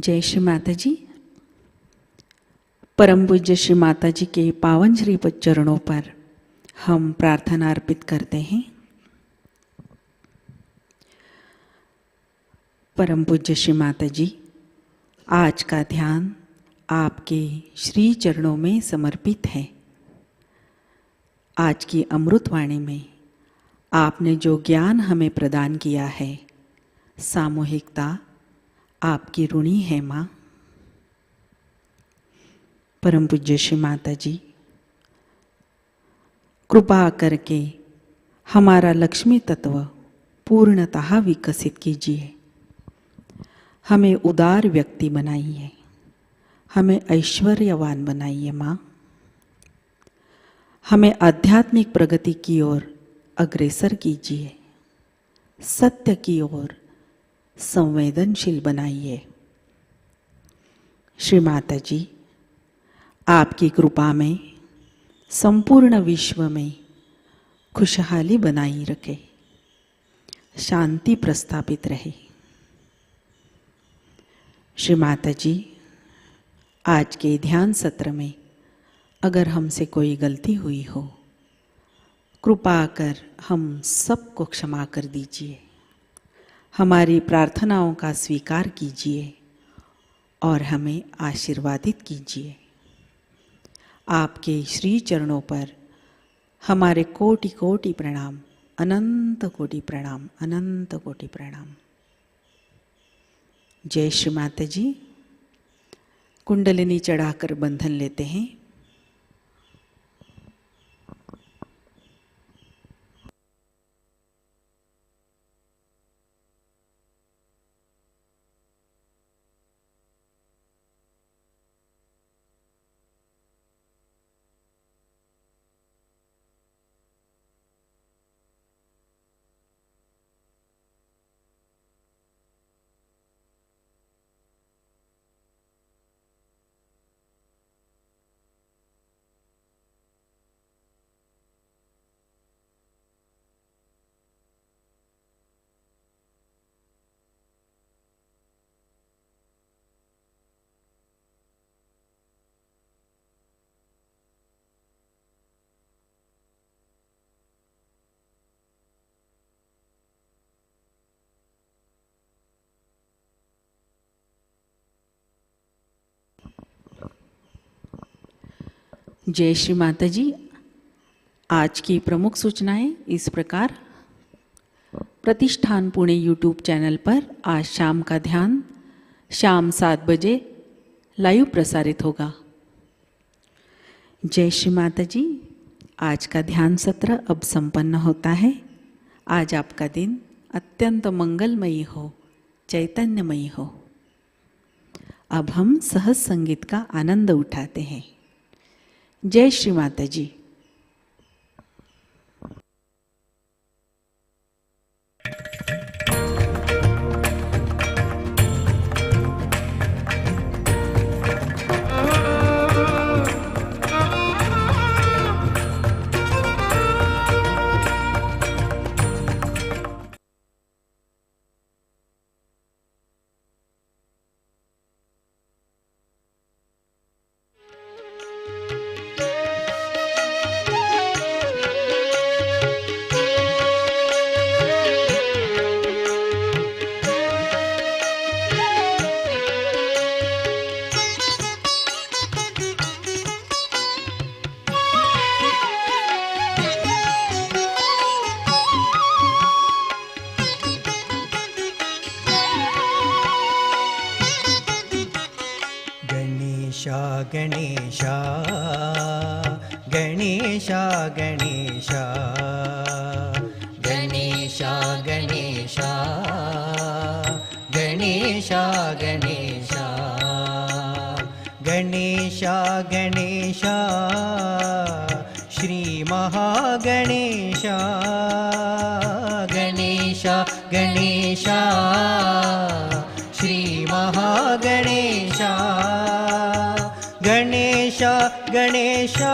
जय श्री माताजी। परम पूज्य श्री माताजी के पावन श्री पद चरणों पर हम प्रार्थना अर्पित करते हैं। परम पूज्य श्री माताजी, आज का ध्यान आपके श्री चरणों में समर्पित है। आज की अमृतवाणी में आपने जो ज्ञान हमें प्रदान किया है, सामूहिकता आपकी ऋणी है माँ। परम पूज्य श्री माताजी, कृपा करके हमारा लक्ष्मी तत्व पूर्णतः विकसित कीजिए। हमें उदार व्यक्ति बनाइए, हमें ऐश्वर्यवान बनाइए माँ। हमें आध्यात्मिक प्रगति की ओर अग्रसर कीजिए, सत्य की ओर संवेदनशील बनाइए। श्री माताजी, आपकी कृपा में संपूर्ण विश्व में खुशहाली बनाई रखे, शांति प्रस्थापित रहे। श्री माताजी, आज के ध्यान सत्र में अगर हमसे कोई गलती हुई हो, कृपा कर हम सबको क्षमा कर दीजिए। हमारी प्रार्थनाओं का स्वीकार कीजिए और हमें आशीर्वादित कीजिए। आपके श्री चरणों पर हमारे कोटि कोटि प्रणाम, अनंत कोटि प्रणाम, अनंत कोटि प्रणाम। जय श्री माताजी। कुंडलिनी चढ़ाकर बंधन लेते हैं। जय श्री माताजी। आज की प्रमुख सूचनाएं इस प्रकार। प्रतिष्ठान पुणे यूट्यूब चैनल पर आज शाम का ध्यान शाम 7 बजे लाइव प्रसारित होगा। जय श्री माताजी। आज का ध्यान सत्र अब संपन्न होता है। आज आपका दिन अत्यंत मंगलमयी हो, चैतन्यमयी हो। अब हम सहज संगीत का आनंद उठाते हैं। जय श्री माताजी। गणेशा गणेशा गणेशा गणेशा गणेशा गणेशा गणेशा गणेशा गणेशा श्री महागणेशा गणेशा गणेशा श्री महागणेशा गणेशा गणेशा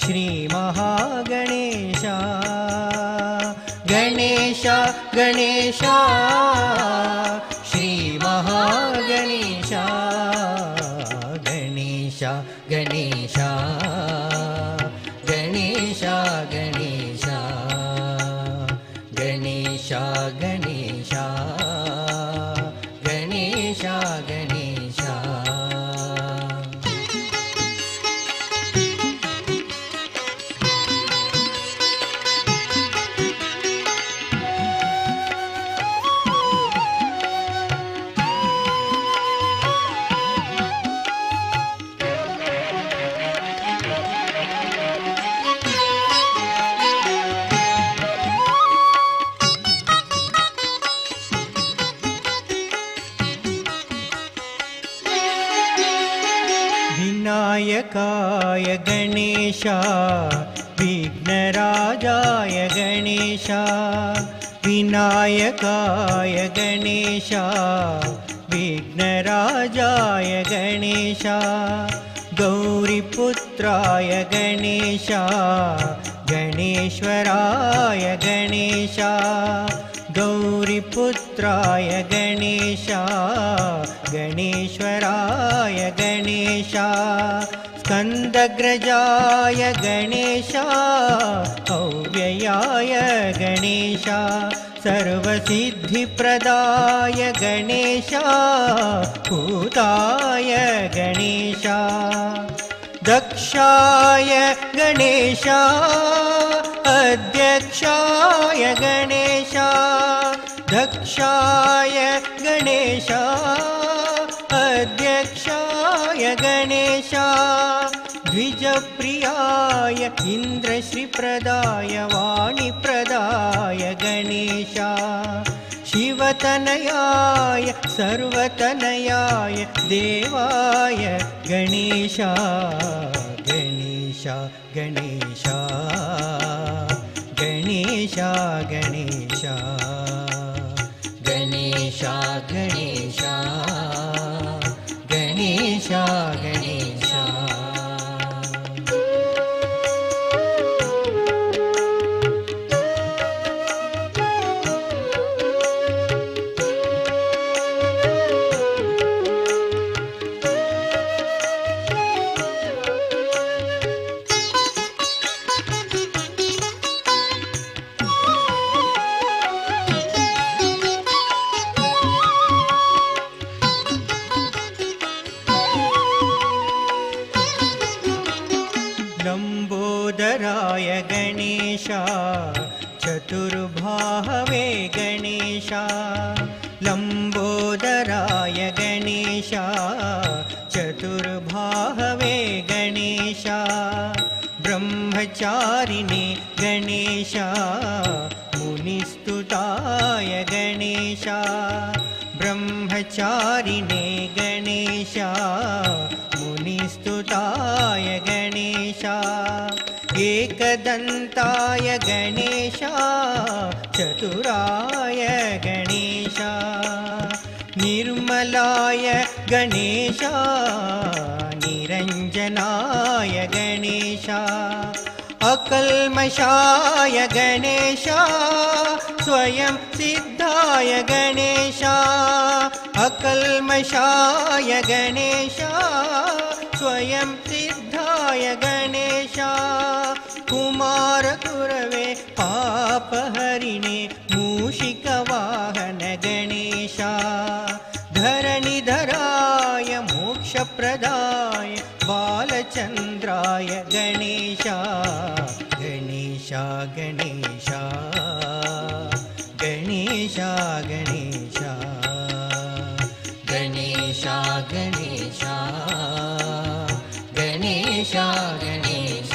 श्री महागणेशा गणेशा गणेशा श्री महा ಗಣೇಶ ಗಣೇಶ ಗಣೇಶ ಗಣೇಶ ಗಣೇಶ ಗಣೇಶ ಗಣೇಶ विनायकाय गणेश विघ्नराजाय गणेश विनायकाय गणेश विघ्नराजाय गणेश गौरीपुत्राय गणेश गणेश्वराय गणेश गौरीपुत्राय गणेश गणेश्वराय गणेश स्कन्दग्रजाय गणेश अव्ययाय गणेश सर्वसिद्धिप्रदाय गणेश भूताय गणेश दक्षाय गणेश अध्यक्षाय गणेश दक्षाय गणेश अध्यक्षाय गणेश द्विजप्रियाय इन्द्रश्रीप्रदाय वाणीप्रदाय गणेश शिवतनयाय सर्वतनयाय देवाय गणेश गणेश गणेश गणेश गणेश गणेश गणेश गणेश गणेश लंबोदराय गणेश चतुर्बाहवे गणेश लंबोदराय गणेश चतुर्बाहवे गणेश ब्रह्मचारिणे गणेश मुनिस्तुताय गणेश ब्रह्मचारिणे गणेश मुनिस्तुताय गणेश एकदन्ताय गणेश चतुराय गणेश निर्मलाय गणेश निरञ्जनाय गणेश अकल्मषाय गणेश स्वयं सिद्धाय गणेश अकल्मषाय गणेश स्वयं सिद्धाय गणेश कुमारगुरवे पापहरिणे मूषिकवाहन गणेश धरणिधराय मोक्षप्रदाय बालचन्द्राय गणेश गणेश गणेश गणेश गणेश गणेश गणेश गणेश गणेश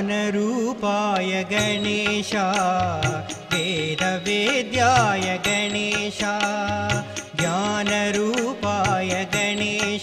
ज्ञानरूपाय गणेश वेदवेद्याय गणेश ज्ञानरूपाय गणेश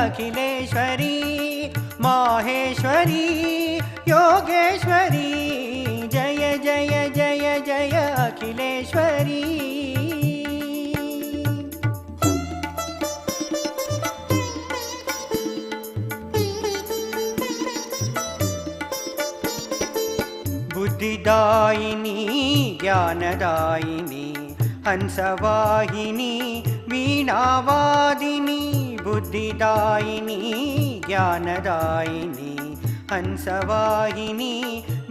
अखिलेश्वरी माहेश्वरी योगेश्वरी जय जय जय जय अखिलेश्वरी बुद्धिदायिनी ज्ञानदायिनी हंसवाहिनी वीणावादिनी बुद्धिदायिनी ज्ञानदायिनी हंसवाहिनी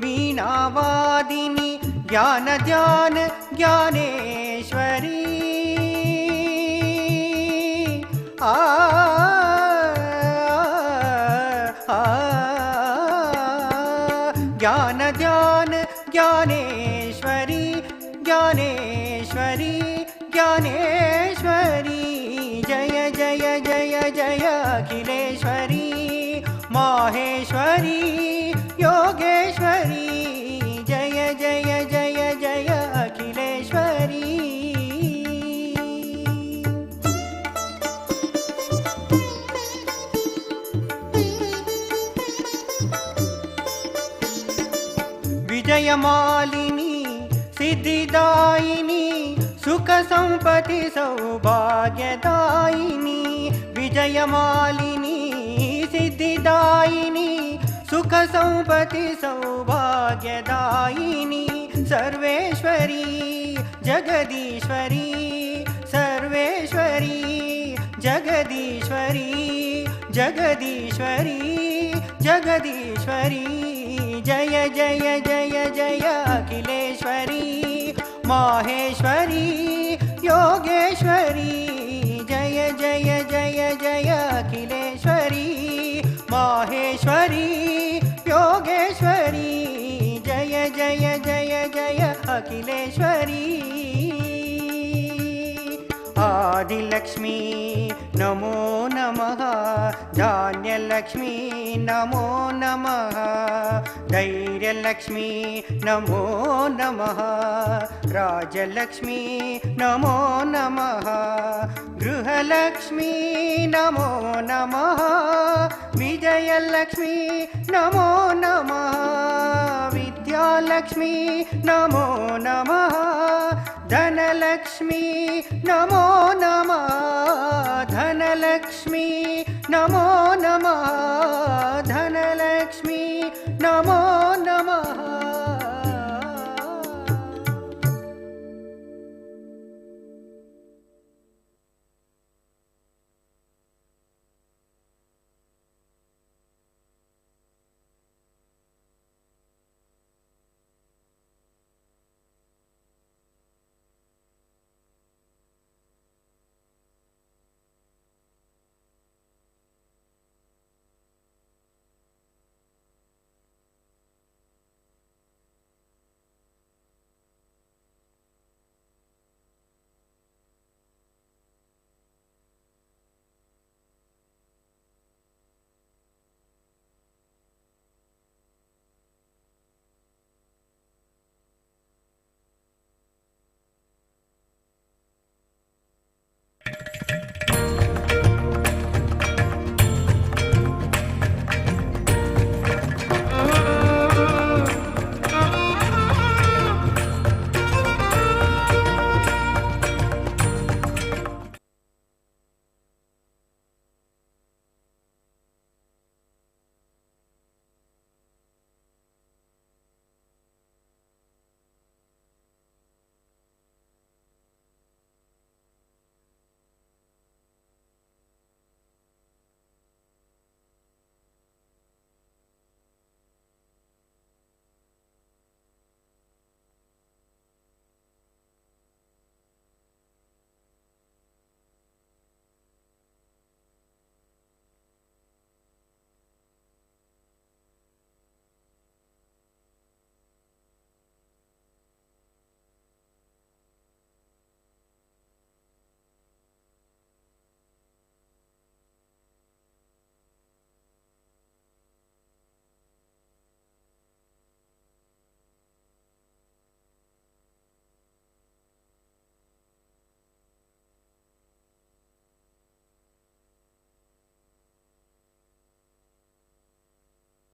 वीणावादिनी ज्ञान ध्यान ज्ञानेश्वरी आ ज्ञान ध्यान ज्ञानेश्वरी ज्ञानेश्वरी ज्ञानेश्वरी जय जय जय जय अखिलेश्वरी माहेश्वरी योगेश्वरी जय जय जय जय अखिलेश्वरी विजयमालिनी सिद्धिदायिनी सुख संपत्ति सौभाग्यदायिनी विजयमालिनी सिद्धिदायिनी सुख संपत्ति सौभाग्यदायिनी सर्वेश्वरी जगदीश्वरी सर्वेश्वरी जगदीश्वरी जगदीश्वरी जगदीश्वरी जय जय जय जय अखिलेश्वरी माहेश्वरी योगेश्वरी जय जय जय जय अखिलेश्वरी माहेश्वरी योगेश्वरी जय जय जय जय अखिलेश्वरी आदिलक्ष्मी नमो नमः धान्यलक्ष्मी नमो नमः धैर्यलक्ष्मी नमो नमः राजलक्ष्मी नमो नमः गृहलक्ष्मी नमो नमः विजयलक्ष्मी नमो नमः विद्यालक्ष्मी नमो नमः धनलक्ष्मी नमो नमः धनलक्ष्मी नमो नमः